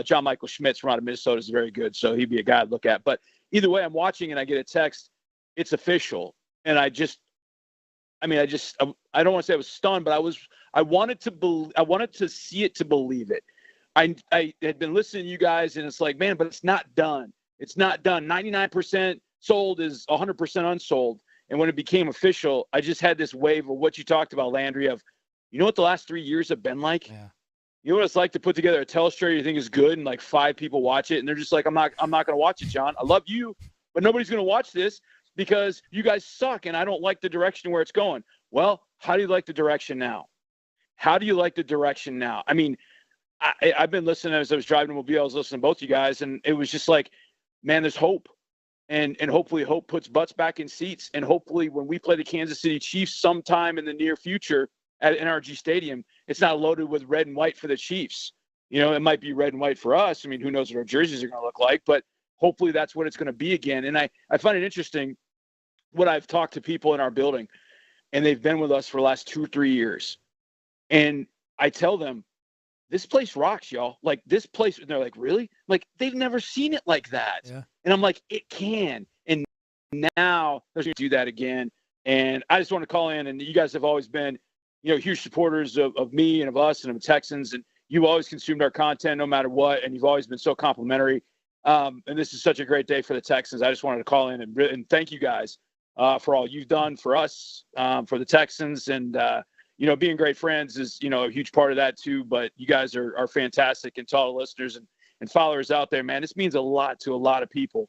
John Michael Schmitz from out of Minnesota is very good, so he'd be a guy I'd look at. But either way, I'm watching and I get a text, it's official. And I don't want to say I was stunned, but I wanted to see it to believe it. I had been listening to you guys, and it's like, man, but it's not done. It's not done. 99% sold is 100% unsold. And when it became official, I just had this wave of what you talked about, Landry, of, what the last 3 years have been like? Yeah. You know what it's like to put together a telestrator you think is good and 5 people watch it and they're just like, I'm not going to watch it, John. I love you, but nobody's going to watch this because you guys suck and I don't like the direction where it's going. Well, how do you like the direction now? How do you like the direction now? I mean, I've been listening as I was driving to Mobile. I was listening to both you guys, and it was just like, man, there's hope. And hopefully hope puts butts back in seats. And hopefully when we play the Kansas City Chiefs sometime in the near future at NRG Stadium, it's not loaded with red and white for the Chiefs. It might be red and white for us. I mean, who knows what our jerseys are going to look like, but hopefully that's what it's going to be again. And I find it interesting when I've talked to people in our building, and they've been with us for the last 2 or 3 years. And I tell them this place rocks, y'all. Like this place, and they're like, really? Like they've never seen it like that. Yeah. And I'm like, it can. And now they're going to do that again. And I just want to call in, and you guys have always been, huge supporters of me and of us and of the Texans. And you've always consumed our content no matter what. And you've always been so complimentary. And this is such a great day for the Texans. I just wanted to call in and thank you guys for all you've done for us, for the Texans. And, being great friends is, a huge part of that too. But you guys are fantastic, and to all the listeners and followers out there, man, this means a lot to a lot of people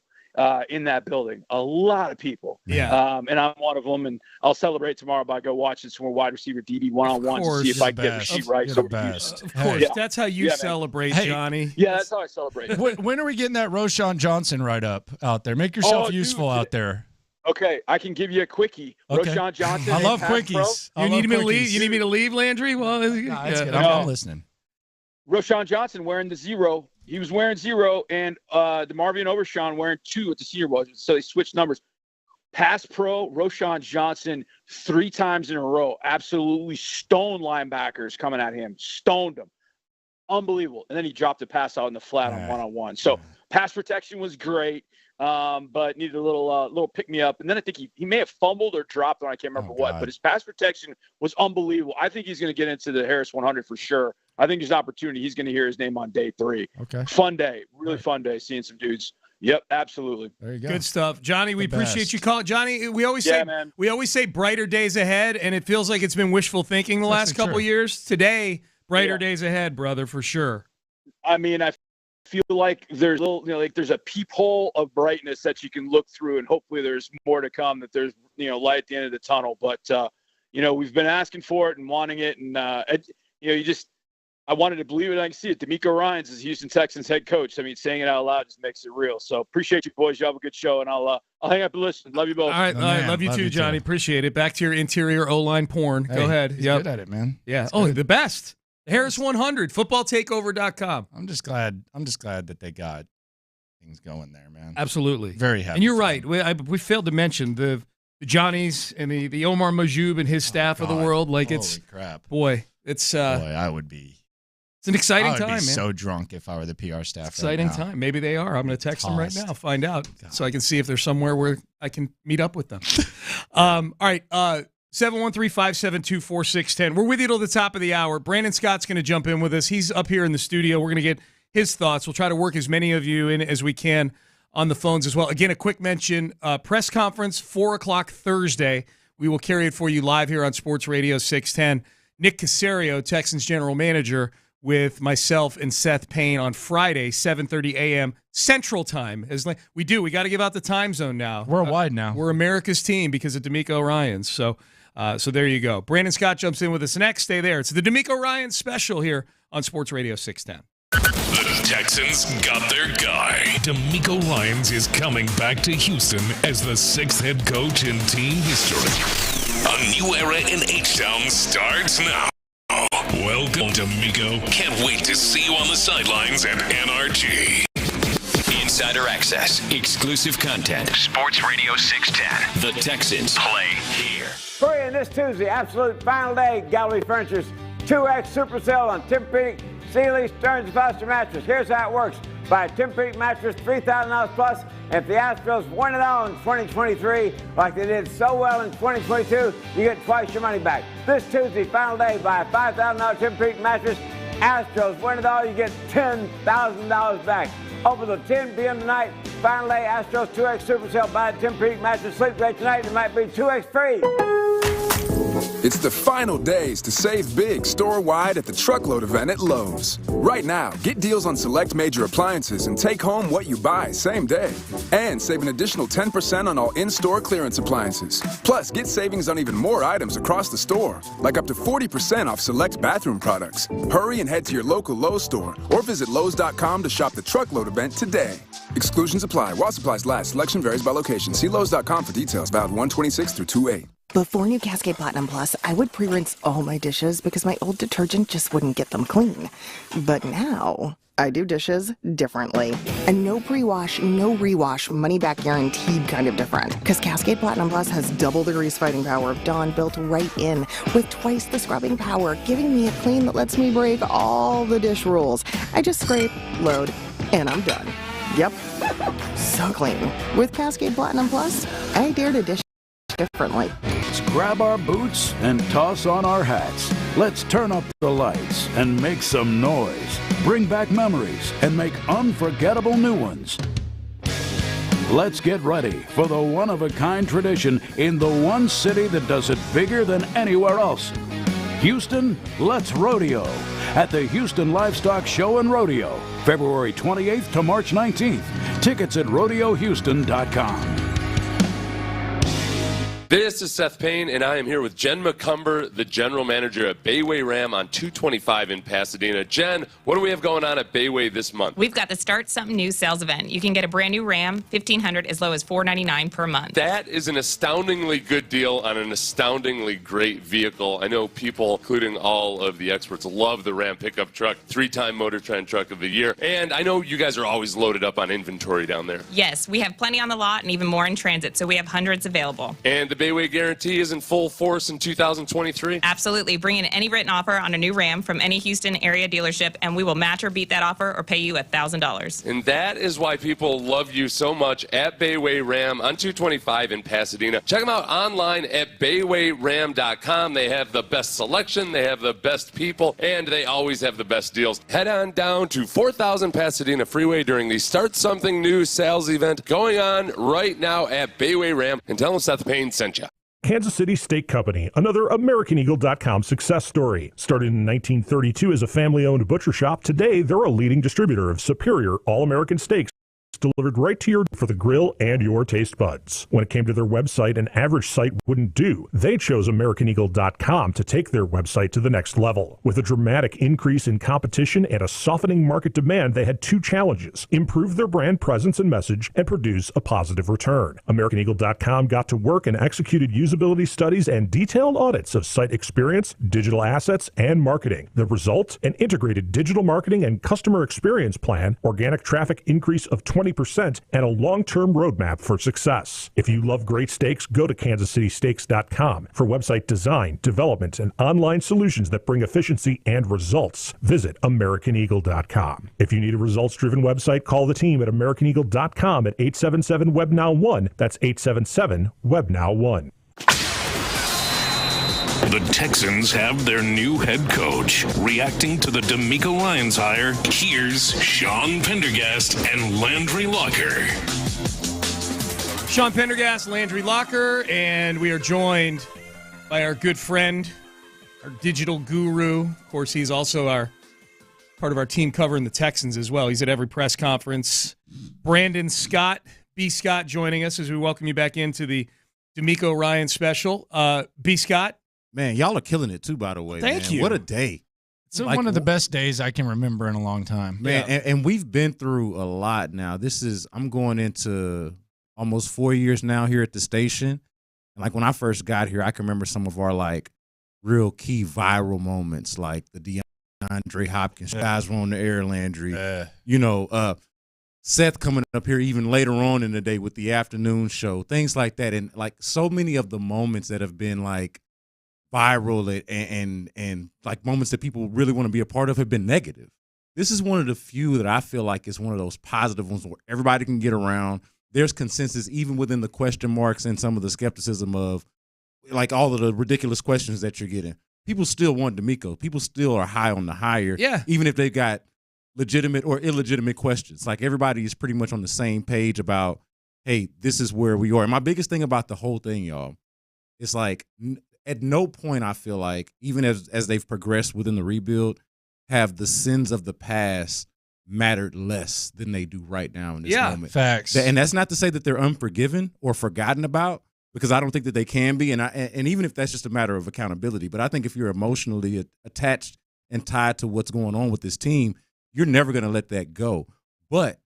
in that building. A lot of people. Yeah. And I'm one of them. And I'll celebrate tomorrow by go watching some more wide receiver DB one-on-ones to see if I can get the sheet right. You're the best. Of course. Yeah. That's how you celebrate, Johnny. Yeah, that's how I celebrate. When are we getting that Roshan Johnson write-up out there? Make yourself useful out there. Okay, I can give you a quickie. Okay. Roshan Johnson. I love quickies. You need me to leave? You need me to leave, Landry? Well, I'm listening. Roshan Johnson wearing the 0. He was wearing 0, and DeMarvion Overshawn wearing 2 at the Senior Bowl. So they switched numbers. Pass pro, Roshan Johnson 3 times in a row. Absolutely stoned linebackers coming at him. Stoned them. Unbelievable. And then he dropped a pass out in the flat on one-on-one. So pass protection was great. But needed a little pick me up, and then I think he may have fumbled or dropped, and I can't remember what. But his pass protection was unbelievable. I think he's going to get into the Harris 100 for sure. I think there's an opportunity. He's going to hear his name on day 3. Okay, fun day, really fun day, seeing some dudes. Yep, absolutely. There you go. Good stuff, Johnny. We appreciate you calling, Johnny. We always say brighter days ahead, and it feels like it's been wishful thinking the last couple years. Today, brighter days ahead, brother, for sure. I mean, I feel like there's a little, there's a peephole of brightness that you can look through, and hopefully there's more to come, that there's, light at the end of the tunnel. But, we've been asking for it and wanting it. And, I wanted to believe it. I can see it. DeMeco Ryans is Houston Texans head coach. I mean, saying it out loud just makes it real. So appreciate you, boys. You have a good show, and I'll hang up and listen. Love you both. All right. Love you too, Johnny. Appreciate it. Back to your interior O-line porn. Go ahead. He's good at it, man. Yeah. The best. Harris 100, footballtakeover.com. I'm just glad that they got things going there, man. Absolutely. Very happy. And you're right. We failed to mention the Johnnies and the Omar Majoub and his staff of the world. Like, holy it's crap. Boy, it's I would be. It's an exciting I would time, be man. So drunk if I were the PR staff. Exciting right now. time. Maybe they are. I'm going to text them right now, find out, so I can see if there's somewhere where I can meet up with them. All right. 713-572-4610. We're with you till the top of the hour. Brandon Scott's going to jump in with us. He's up here in the studio. We're going to get his thoughts. We'll try to work as many of you in as we can on the phones as well. Again, a quick mention, press conference, 4 o'clock Thursday. We will carry it for you live here on Sports Radio 610. Nick Caserio, Texans general manager, with myself and Seth Payne on Friday, 7:30 a.m. Central Time. We got to give out the time zone now. Worldwide now. We're America's team because of DeMeco Ryans. So there you go. Brandon Scott jumps in with us next. Stay there. It's the DeMeco Ryans special here on Sports Radio 610. The Texans got their guy. DeMeco Ryans is coming back to Houston as the 6th head coach in team history. A new era in H-Town starts now. Welcome, DeMeco. Can't wait to see you on the sidelines at NRG. Insider access, exclusive content. Sports Radio 610. The Texans play here. Hurry in this Tuesday, absolute final day. Gallery Furniture's 2X Super Sale on Tempur-Pedic, Sealy, Stearns & Foster mattress. Here's how it works. Buy a Tempur-Pedic mattress, $3,000 plus. And if the Astros win it all in 2023, like they did so well in 2022, you get twice your money back. This Tuesday, final day, buy a $5,000 Tempur-Pedic mattress. Astros win it all, you get $10,000 back. Over till 10 p.m. tonight, final day, Astros 2X Super Sale. Buy a Tempur-Pedic mattress, sleep great tonight. It might be 2X free. It's the final days to save big store-wide at the Truckload event at Lowe's. Right now, get deals on select major appliances and take home what you buy same day. And save an additional 10% on all in-store clearance appliances. Plus, get savings on even more items across the store, like up to 40% off select bathroom products. Hurry and head to your local Lowe's store or visit Lowe's.com to shop the Truckload event today. Exclusions apply. While supplies last, selection varies by location. See Lowe's.com for details. Valid 1/26 through 2/8. Before new Cascade Platinum Plus, I would pre-rinse all my dishes because my old detergent just wouldn't get them clean. But now, I do dishes differently. And no pre-wash, no rewash, money-back guaranteed kind of different. Because Cascade Platinum Plus has double the grease-fighting power of Dawn built right in, with twice the scrubbing power, giving me a clean that lets me break all the dish rules. I just scrape, load, and I'm done. Yep, so clean. With Cascade Platinum Plus, I dare to dish differently. Let's grab our boots and toss on our hats. Let's turn up the lights and make some noise. Bring back memories and make unforgettable new ones. Let's get ready for the one-of-a-kind tradition in the one city that does it bigger than anywhere else. Houston, let's rodeo at the Houston Livestock Show and Rodeo, February 28th to March 19th. Tickets at rodeohouston.com. This is Seth Payne, and I am here with Jen McCumber, the general manager at Bayway Ram on 225 in Pasadena. Jen, what do we have going on at Bayway this month? We've got the Start Something New sales event. You can get a brand new Ram, $1,500 as low as $499 per month. That is an astoundingly good deal on an astoundingly great vehicle. I know people, including all of the experts, love the Ram pickup truck, 3-time Motor Trend Truck of the Year. And I know you guys are always loaded up on inventory down there. Yes, we have plenty on the lot and even more in transit, so we have hundreds available. And the Bayway guarantee is in full force in 2023? Absolutely. Bring in any written offer on a new Ram from any Houston area dealership, and we will match or beat that offer or pay you $1,000. And that is why people love you so much at Bayway Ram on 225 in Pasadena. Check them out online at baywayram.com. They have the best selection, they have the best people, and they always have the best deals. Head on down to 4000 Pasadena Freeway during the Start Something New sales event going on right now at Bayway Ram, and tell them Seth Payne sent you. Kansas City Steak Company, another AmericanEagle.com success story. Started in 1932 as a family-owned butcher shop, today they're a leading distributor of superior all-American steaks delivered right to your for the grill and your taste buds. When it came to their website, an average site wouldn't do. They chose AmericanEagle.com to take their website to the next level. With a dramatic increase in competition and a softening market demand, they had two challenges: improve their brand presence and message, and produce a positive return. AmericanEagle.com got to work and executed usability studies and detailed audits of site experience, digital assets, and marketing. The result? An integrated digital marketing and customer experience plan, organic traffic increase of 20%, and a long-term roadmap for success. If you love great steaks, go to kansascitysteaks.com for website design, development, and online solutions that bring efficiency and results. Visit AmericanEagle.com. If you need a results-driven website, call the team at AmericanEagle.com at 877-WebNow1. That's 877-WebNow1. The Texans have their new head coach. Reacting to the DeMeco Ryans hire, here's Sean Pendergast and Landry Locker. Sean Pendergast, Landry Locker, and we are joined by our good friend, our digital guru. Of course, he's also part of our team covering the Texans as well. He's at every press conference. Brandon Scott, B. Scott, joining us as we welcome you back into the DeMeco Ryans special. B. Scott. Man, y'all are killing it, too, by the way. Thank you. What a day. It's one of the best days I can remember in a long time. Man, yeah. and we've been through a lot now. I'm going into almost 4 years now here at the station. And like when I first got here, I can remember some of our real key viral moments, like the DeAndre Hopkins guys were on the air, Landry. Seth coming up here even later on in the day with the afternoon show, things like that. And so many of the moments that have been viral and moments that people really want to be a part of have been negative. This is one of the few that I feel like is one of those positive ones where everybody can get around. There's consensus even within the question marks and some of the skepticism of all of the ridiculous questions that you're getting. People still want DeMeco. People still are high on the hire. Yeah. Even if they've got legitimate or illegitimate questions. Everybody is pretty much on the same page about, hey, this is where we are. And my biggest thing about the whole thing, y'all, is at no point I feel like, even as they've progressed within the rebuild, have the sins of the past mattered less than they do right now in this moment. Facts. And that's not to say that they're unforgiven or forgotten about, because I don't think that they can be. And even if that's just a matter of accountability, but I think if you're emotionally attached and tied to what's going on with this team, you're never going to let that go. But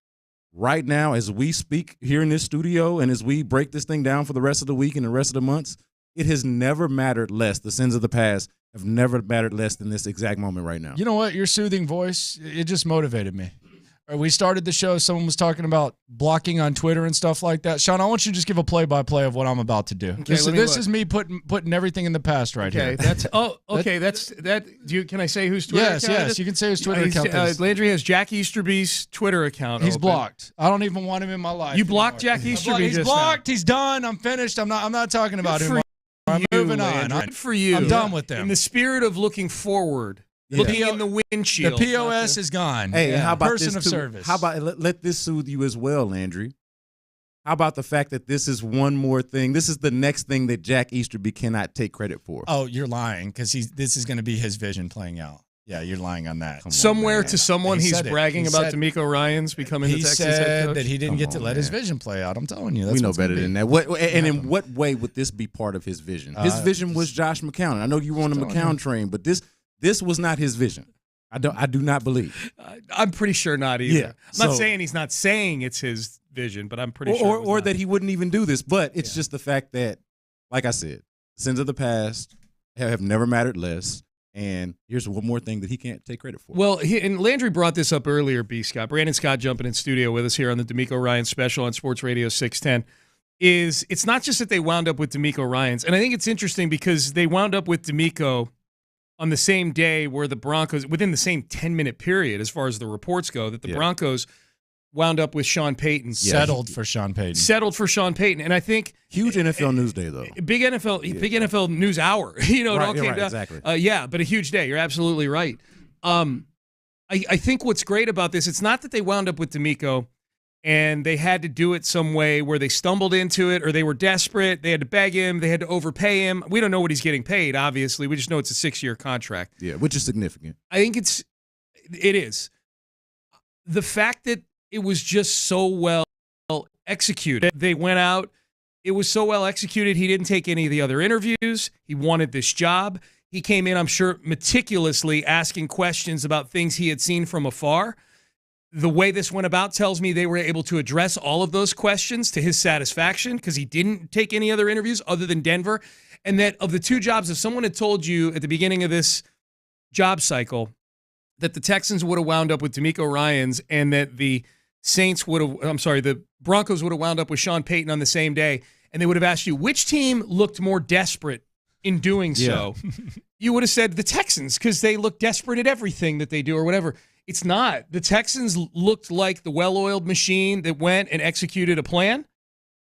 right now, as we speak here in this studio and as we break this thing down for the rest of the week and the rest of the months, it has never mattered less. The sins of the past have never mattered less than this exact moment right now. You know what? Your soothing voice, it just motivated me. We started the show. Someone was talking about blocking on Twitter and stuff like that. Sean, I want you to just give a play-by-play of what I'm about to do. Okay, this is me putting everything in the past right here. Can I say whose Twitter account? Yes, you can say whose Twitter account is. Landry has Jack Easterby's Twitter account. He's open. blocked. I don't even want him in my life. You blocked Jack Easterby. He's blocked. He's done. I'm finished. I'm not talking about him. I'm moving on. Good for you. I'm done with them. In the spirit of looking forward. Looking in the windshield. The POS is gone. Hey, how about person this of too? service? How about let this soothe you as well, Landry? How about the fact that this is one more thing? This is the next thing that Jack Easterby cannot take credit for. Oh, you're lying because this is going to be his vision playing out. Yeah, you're lying on that. Somewhere to someone, he's bragging about DeMeco Ryans becoming the he Texans head said coach. that he didn't get to let his vision play out. I'm telling you, that's we know what's better gonna be. than that. In what way would this be part of his vision? His vision was Josh McCown. I know you were on the McCown train, but this was not his vision. I do not believe. I'm pretty sure not either. Yeah, I'm not saying he's not saying it's his vision, but I'm pretty sure. Or that he wouldn't even do this. But it's just the fact that, like I said, sins of the past have never mattered less. And here's one more thing that he can't take credit for. Well, and Landry brought this up earlier, B. Scott. Brandon Scott jumping in studio with us here on the DeMeco Ryans special on Sports Radio 610. It's not just that they wound up with DeMeco Ryans. And I think it's interesting because they wound up with DeMeco on the same day where the Broncos, within the same 10-minute period, as far as the reports go, that the Broncos wound up with Sean Payton. Settled for Sean Payton. Settled for Sean Payton. And I think huge NFL news day, though. Big NFL news hour. It all came down. Exactly. But a huge day. You're absolutely right. I think what's great about this, it's not that they wound up with DeMeco and they had to do it some way where they stumbled into it or they were desperate. They had to beg him. They had to overpay him. We don't know what he's getting paid, obviously. We just know it's a 6-year contract. Yeah, which is significant. I think it is. The fact that it was just so well executed. They went out. It was so well executed. He didn't take any of the other interviews. He wanted this job. He came in, I'm sure, meticulously asking questions about things he had seen from afar. The way this went about tells me they were able to address all of those questions to his satisfaction because he didn't take any other interviews other than Denver. And that of the two jobs, if someone had told you at the beginning of this job cycle that the Texans would have wound up with DeMeco Ryans and that the Broncos would have wound up with Sean Payton on the same day, and they would have asked you which team looked more desperate in doing so, you would have said the Texans because they look desperate at everything that they do or whatever. It's not. The Texans looked like the well-oiled machine that went and executed a plan,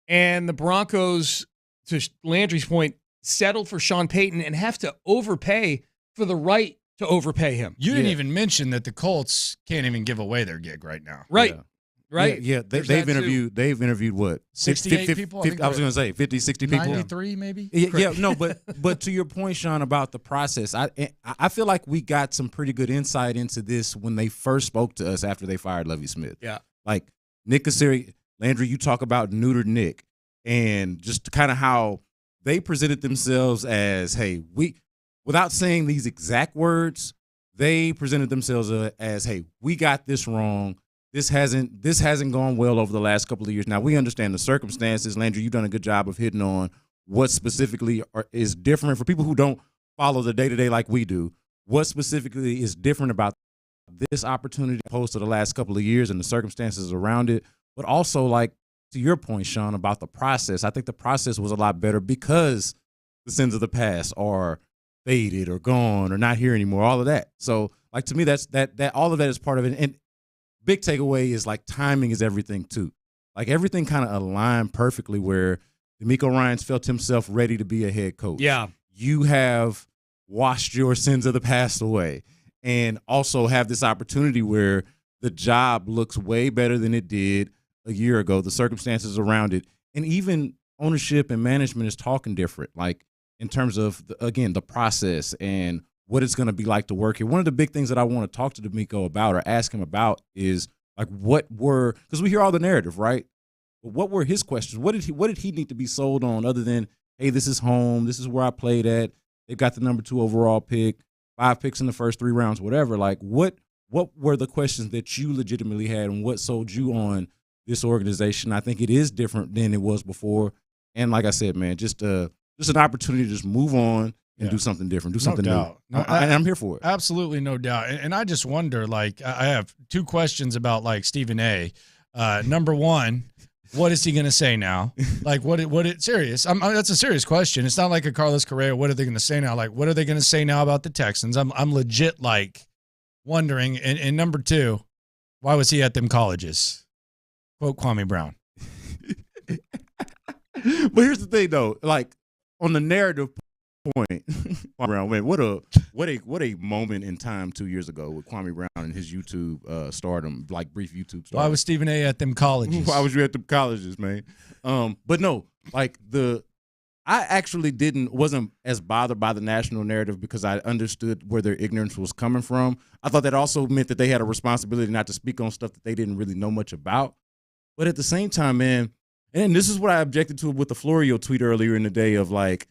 and the Broncos, to Landry's point, settled for Sean Payton and have to overpay for the right to overpay him. You didn't even mention that the Colts can't even give away their gig right now. Right. Yeah. Right. Yeah. They've interviewed what? 68 people. 50, I was going to say 50, 60 people. 93 maybe. Yeah. No, but to your point, Sean, about the process, I feel like we got some pretty good insight into this when they first spoke to us after they fired Lovie Smith. Yeah. Like Nick Casseri, Landry, you talk about neutered Nick and just kind of how they presented themselves as, hey, without saying these exact words, they presented themselves as, hey, we got this wrong. This hasn't gone well over the last couple of years. Now, we understand the circumstances. Landry, you've done a good job of hitting on what specifically is different for people who don't follow the day-to-day like we do. What specifically is different about this opportunity opposed to the last couple of years and the circumstances around it? But also, like, to your point, Sean, about the process, I think the process was a lot better because the sins of the past are faded or gone or not here anymore, all of that. So, like, to me, that all of that is part of it. And big takeaway is, like, timing is everything, too. Like, everything kind of aligned perfectly where DeMeco Ryans felt himself ready to be a head coach. Yeah. You have washed your sins of the past away and also have this opportunity where the job looks way better than it did a year ago, the circumstances around it, and even ownership and management is talking different, like in terms of, the process and what it's going to be like to work here. One of the big things that I want to talk to DeMeco about or ask him about is, like, because we hear all the narrative, right? But what were his questions? What did he need to be sold on other than, hey, this is home, this is where I played at, they've got the number 2 overall pick, 5 picks in the first 3 rounds, whatever. Like, what were the questions that you legitimately had and what sold you on this organization? I think it is different than it was before. And like I said, man, just just an opportunity to just move on and do something different, do something new. No, I'm here for it. Absolutely, no doubt. And I just wonder, like, I have two questions about, like, Stephen A. Number one, what is he going to say now? Like, serious? That's a serious question. It's not like a Carlos Correa. What are they going to say now? Like, what are they going to say now about the Texans? I'm legit, like, wondering. And number two, why was he at them colleges? Quote Kwame Brown. But here's the thing, though. Like, on the narrative point, Kwame Brown, man, what a moment in time 2 years ago with Kwame Brown and his YouTube stardom, like brief YouTube stardom. Why was Stephen A. at them colleges? Why was you at them colleges, man? But no, like I actually wasn't as bothered by the national narrative because I understood where their ignorance was coming from. I thought that also meant that they had a responsibility not to speak on stuff that they didn't really know much about. But at the same time, man, and this is what I objected to with the Florio tweet earlier in the day of, like,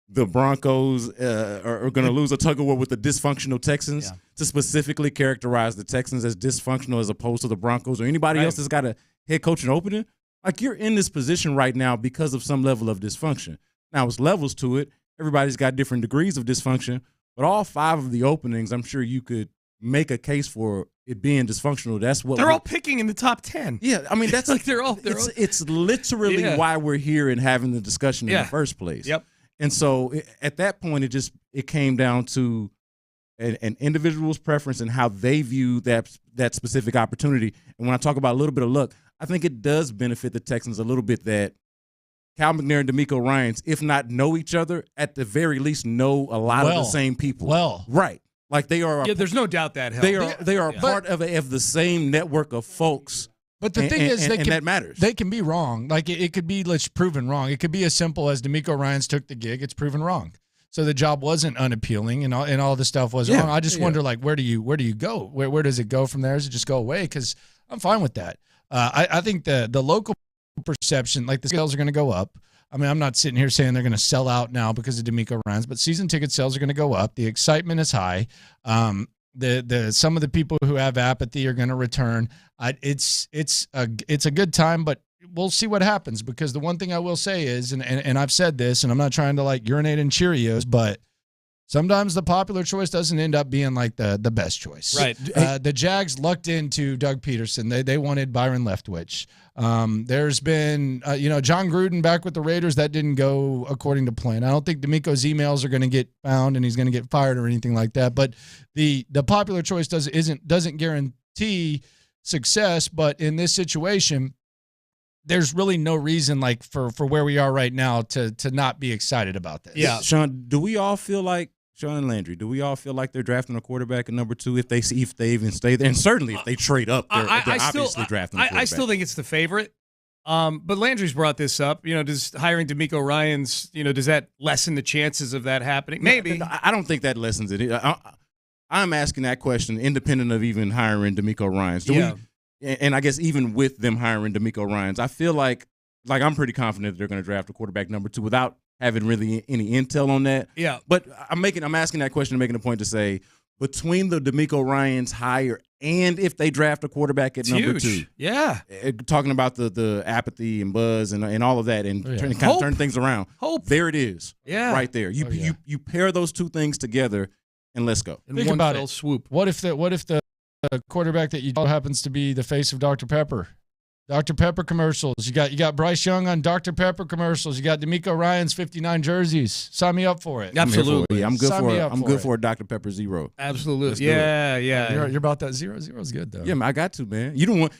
the Broncos are going to lose a tug of war with the dysfunctional Texans to specifically characterize the Texans as dysfunctional as opposed to the Broncos or anybody else that's got a head coaching opening. Like, you're in this position right now because of some level of dysfunction. Now, it's levels to it. Everybody's got different degrees of dysfunction, but all 5 of the openings, I'm sure you could make a case for it being dysfunctional. That's what they're all picking in the top 10. Yeah, I mean, that's like it's literally why we're here and having the discussion in the first place. Yep. And so at that point, it came down to an individual's preference and how they view that specific opportunity. And when I talk about a little bit of luck, I think it does benefit the Texans a little bit that Cal McNair and DeMeco Ryans, if not know each other, at the very least know a lot of the same people. Right. Like, they are. Yeah, there's no doubt that helps. They are part of the same network of folks. But the thing is, that matters. They can be wrong. Like, it could be proven wrong. It could be as simple as DeMeco Ryans took the gig. It's proven wrong. So the job wasn't unappealing, and all the stuff was wrong. I just wonder, like, where do you go? Where does it go from there? Does it just go away? Because I'm fine with that. I think the local perception, like, the sales are going to go up. I mean, I'm not sitting here saying they're going to sell out now because of DeMeco Ryans, but season ticket sales are going to go up. The excitement is high. Some of the people who have apathy are going to return. It's a good time, but we'll see what happens, because the one thing I will say is, and I've said this, and I'm not trying to, like, urinate in Cheerios, but sometimes the popular choice doesn't end up being, like, the best choice. Right. The Jags lucked into Doug Peterson. They wanted Byron Leftwich. There's been, John Gruden back with the Raiders. That didn't go according to plan. I don't think DeMeco's emails are going to get found and he's going to get fired or anything like that. But the popular choice doesn't guarantee success. But in this situation, there's really no reason, like, for where we are right now to not be excited about this. Yeah, Sean, do we all feel like Sean and Landry? Do we all feel like they're drafting a quarterback at number 2 if they even stay there? And certainly if they trade up, they're obviously drafting a quarterback. I still think it's the favorite. But Landry's brought this up. Does hiring DeMeco Ryans, does that lessen the chances of that happening? Maybe. I don't think that lessens it. I'm asking that question independent of even hiring DeMeco Ryans. And I guess even with them hiring DeMeco Ryans, I feel like I'm pretty confident that they're going to draft a quarterback number 2 without having really any intel on that. Yeah. But I'm asking that question and making a point to say, between the DeMeco Ryans hire and if they draft a quarterback at number 2. Yeah. Talking about the apathy and buzz and all of that and turn things around. Hope. There it is. Yeah. Right there. You pair those two things together and let's go. In one fell swoop. What if the quarterback that you know happens to be the face of Dr. Pepper? Dr. Pepper commercials. You got Bryce Young on Dr. Pepper commercials. You got DeMeco Ryans 59 jerseys. Sign me up for it. Absolutely. I'm good for a Dr. Pepper Zero. Absolutely. Yeah. You're about that zero. Zero's good though. Yeah, man, I got to, man. You don't want.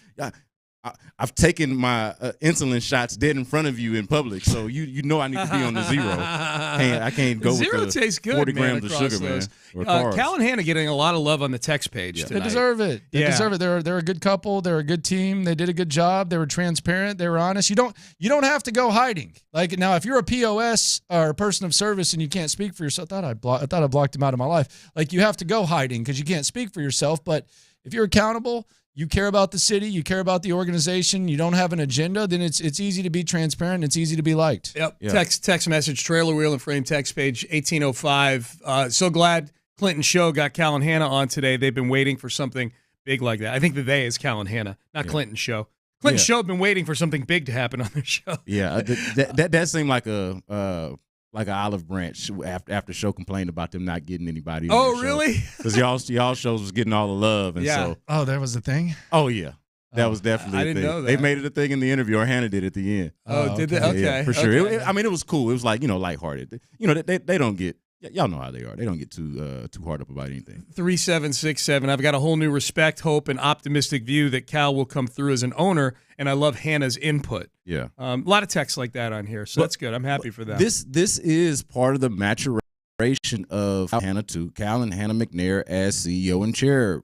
I've taken my insulin shots dead in front of you in public, so you know I need to be on the zero. I can't go zero with the tastes good, 40 man, grams of sugar, those. man. Cal and Hannah getting a lot of love on the text page tonight. They deserve it. They deserve it. They're a good couple. They're a good team. They did a good job. They were transparent. They were honest. You don't have to go hiding. Like, now, if you're a POS or a person of service and you can't speak for yourself, I thought I blocked him out of my life. Like, you have to go hiding because you can't speak for yourself. But if you're accountable, you care about the city, you care about the organization, you don't have an agenda, then it's easy to be transparent and it's easy to be liked. Yep. Yeah. Text message, trailer wheel and frame text page 1805. So glad Clinton Show got Cal and Hannah on today. They've been waiting for something big like that. I think the they is Cal and Hannah, not Clinton Show. Clinton Show have been waiting for something big to happen on their show. Yeah, that seemed like a like an olive branch after show complained about them not getting anybody. Oh, really? Because y'all shows was getting all the love, and so that was the thing. Oh yeah, that was definitely. I a didn't thing. know that. They made it a thing in the interview, or Hannah did at the end. Oh, did they? Okay, yeah, for sure. okay. It was cool. It was like lighthearted. They don't get. Y'all know how they are. They don't get too hard up about anything. 3767. I've got a whole new respect, hope, and optimistic view that Cal will come through as an owner, and I love Hannah's input. Yeah, a lot of texts like that on here, so that's good. I'm happy for that. This is part of the maturation of Hannah too. Cal and Hannah McNair as CEO and chair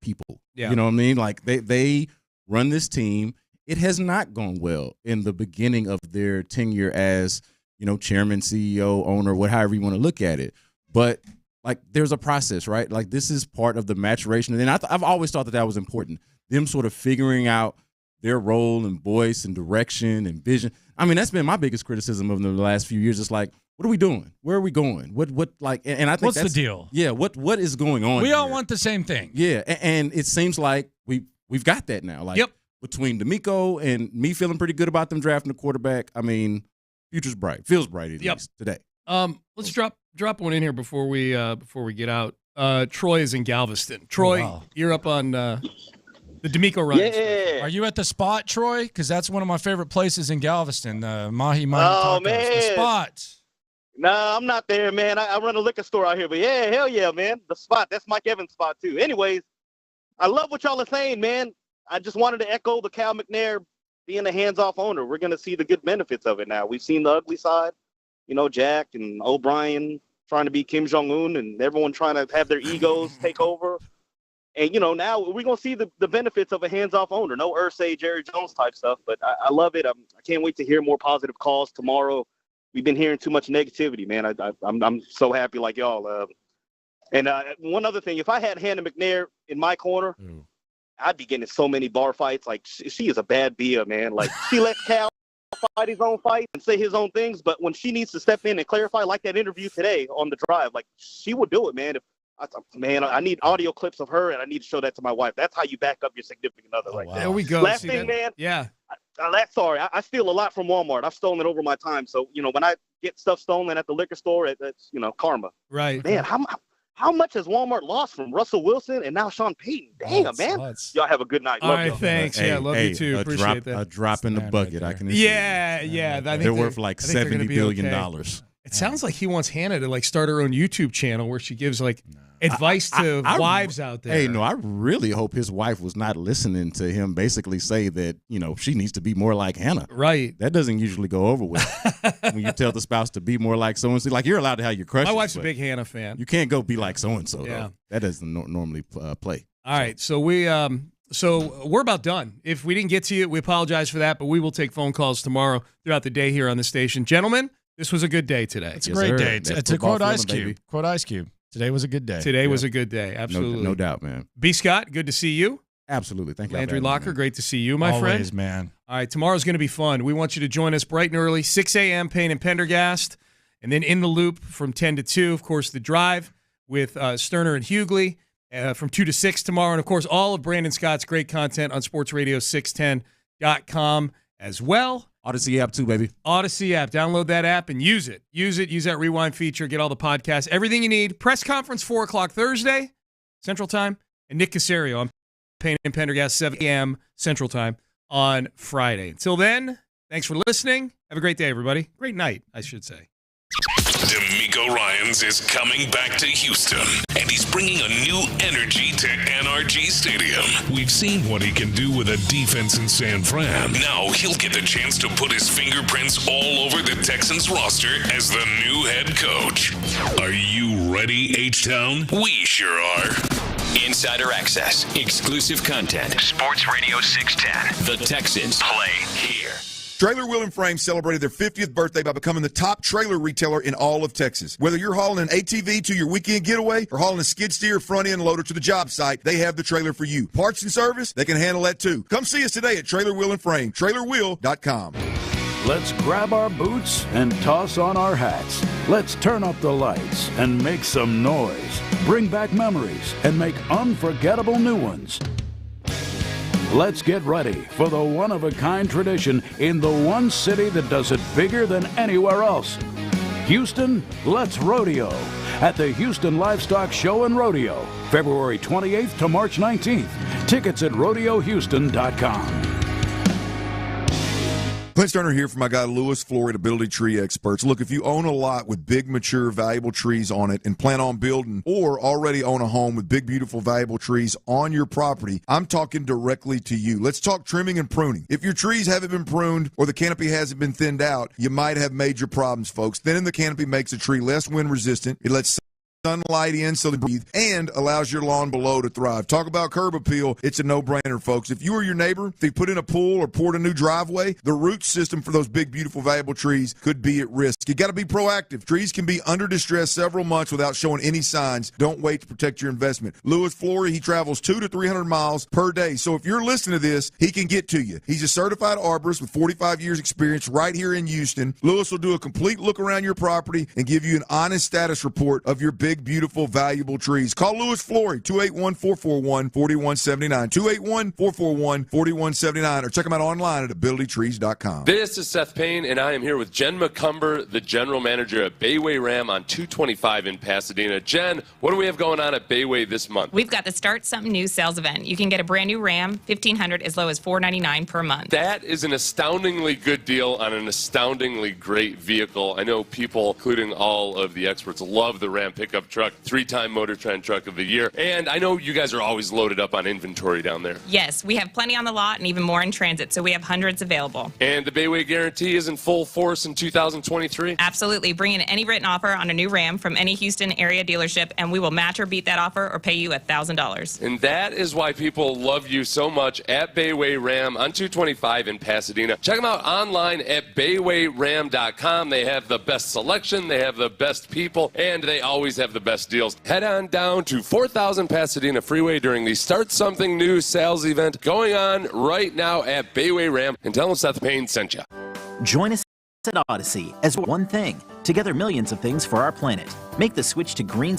people. Yeah. You know what I mean? Like they run this team. It has not gone well in the beginning of their tenure as chairman, CEO, owner, however you want to look at it. But like, there's a process, right? Like, this is part of the maturation. And I've always thought that was important. Them sort of figuring out their role and voice and direction and vision. I mean, that's been my biggest criticism of them the last few years. It's like, what are we doing? Where are we going? And I think what's the deal? Yeah. What is going on? We all want the same thing. Yeah. And it seems like we've got that now. Like, between DeMeco and me feeling pretty good about them drafting a quarterback, I mean, future's bright. Feels bright at least today. Let's drop one in here before we get out. Troy is in Galveston. Troy, you're up on the DeMeco Ryans. Yeah. Are you at the Spot, Troy? Because that's one of my favorite places in Galveston. Mahi Oh Tacos. man, The Spot. Nah, I'm not there, man. I run a liquor store out here, but yeah, hell yeah, man. The Spot. That's Mike Evans' spot too. Anyways, I love what y'all are saying, man. I just wanted to echo the Cal McNair being a hands-off owner. We're going to see the good benefits of it now. We've seen the ugly side, Jack and O'Brien trying to be Kim Jong-un and everyone trying to have their egos take over. And, now we're going to see the benefits of a hands-off owner. No Irsay, Jerry Jones type stuff, but I love it. I can't wait to hear more positive calls tomorrow. We've been hearing too much negativity, man. I'm so happy like y'all. And one other thing, if I had Hannah McNair in my corner, I'd be getting in so many bar fights. Like, she is a bad Bia, man. Like, she lets Cal fight his own fight and say his own things, but when she needs to step in and clarify, like that interview today on the drive, like, she would do it, man. I need audio clips of her, and I need to show that to my wife. That's how you back up your significant other. Like, there we go. Last thing, man. Yeah. I steal a lot from Walmart. I've stolen over my time. So, when I get stuff stolen at the liquor store, that's, karma. Right. Man, how much has Walmart lost from Russell Wilson and now Sean Payton? Damn, man. Y'all have a good night. All right, thanks. Love you too. Appreciate that. A drop in the bucket. I can. Yeah. I think they're worth like $70 billion. It sounds like he wants Hannah to start her own YouTube channel where she gives advice to wives out there. Hey, no, I really hope his wife was not listening to him basically say that, she needs to be more like Hannah. Right. That doesn't usually go over well when you tell the spouse to be more like so-and-so. Like, you're allowed to have your crushes. My wife's a big Hannah fan. You can't go be like so-and-so, Yeah. though. That doesn't normally play. All right, so we're about done. If we didn't get to you, we apologize for that, but we will take phone calls tomorrow throughout the day here on the station. Gentlemen, this was a good day today. It's a great day. To quote Ice Cube. Quote Ice Cube. Today was a good day. Today was a good day. Absolutely. No doubt, man. B. Scott, good to see you. Absolutely. Thank you. Landry Locker, great to see you, my friend. Always, man. All right, tomorrow's going to be fun. We want you to join us bright and early, 6 a.m., Payne and Pendergast, and then In the Loop from 10 to 2. Of course, The Drive with Sterner and Hughley from 2 to 6 tomorrow. And, of course, all of Brandon Scott's great content on sportsradio610.com as well. Odyssey app too, baby. Odyssey app. Download that app and use it. Use that rewind feature. Get all the podcasts. Everything you need. Press conference 4 o'clock Thursday, Central Time. And Nick Casario on Payne and Pendergast, 7 a.m. Central Time on Friday. Until then, thanks for listening. Have a great day, everybody. Great night, I should say. DeMeco Ryans is coming back to Houston, and he's bringing a new energy to NRG Stadium. We've seen what he can do with a defense in San Fran. Now he'll get the chance to put his fingerprints all over the Texans roster as the new head coach. Are you ready, H-Town? We sure are. Insider access, exclusive content. Sports Radio 610. The Texans play here. Trailer Wheel and Frame celebrated their 50th birthday by becoming the top trailer retailer in all of Texas. Whether you're hauling an ATV to your weekend getaway or hauling a skid steer front end loader to the job site, they have the trailer for you. Parts and service, they can handle that too. Come see us today at Trailer Wheel and Frame, trailerwheel.com. Let's grab our boots and toss on our hats. Let's turn up the lights and make some noise. Bring back memories and make unforgettable new ones. Let's get ready for the one-of-a-kind tradition in the one city that does it bigger than anywhere else. Houston, let's rodeo at the Houston Livestock Show and Rodeo, February 28th to March 19th. Tickets at rodeohouston.com. Clint Sterner here for my guy Lewis Floyd, Ability Tree Experts. Look, if you own a lot with big, mature, valuable trees on it and plan on building or already own a home with big, beautiful, valuable trees on your property, I'm talking directly to you. Let's talk trimming and pruning. If your trees haven't been pruned or the canopy hasn't been thinned out, you might have major problems, folks. Thinning the canopy makes a tree less wind resistant. It lets sunlight in so they breathe and allows your lawn below to thrive. Talk about curb appeal. It's a no-brainer, folks. If you or your neighbor, if they put in a pool or poured a new driveway, the root system for those big, beautiful, valuable trees could be at risk. You got to be proactive. Trees can be under distress several months without showing any signs. Don't wait to protect your investment. Lewis Flory, he travels 200 to 300 miles per day. So if you're listening to this, he can get to you. He's a certified arborist with 45 years experience right here in Houston. Lewis will do a complete look around your property and give you an honest status report of your big, beautiful, valuable trees. Call Lewis Flory, 281-441-4179, 281-441-4179, or check him out online at abilitytrees.com. This is Seth Payne, and I am here with Jen McCumber, the general manager at Bayway Ram on 225 in Pasadena. Jen, what do we have going on at Bayway this month? We've got the Start Something New sales event. You can get a brand new Ram, $1,500 as low as $499 per month. That is an astoundingly good deal on an astoundingly great vehicle. I know people, including all of the experts, love the Ram pickup truck. 3-time Motor Trend Truck of the Year. And I know you guys are always loaded up on inventory down there. Yes, we have plenty on the lot and even more in transit, so we have hundreds available. And the Bayway Guarantee is in full force in 2023? Absolutely. Bring in any written offer on a new Ram from any Houston area dealership, and we will match or beat that offer or pay you $1,000. And that is why people love you so much at Bayway Ram on 225 in Pasadena. Check them out online at baywayram.com. They have the best selection, they have the best people, and they always have the best deals. Head on down to 4000 Pasadena Freeway during the Start Something New sales event going on right now at Bayway Ram, and tell them Seth Payne sent you. Join us at Odyssey as one thing. Together, millions of things for our planet. Make the switch to green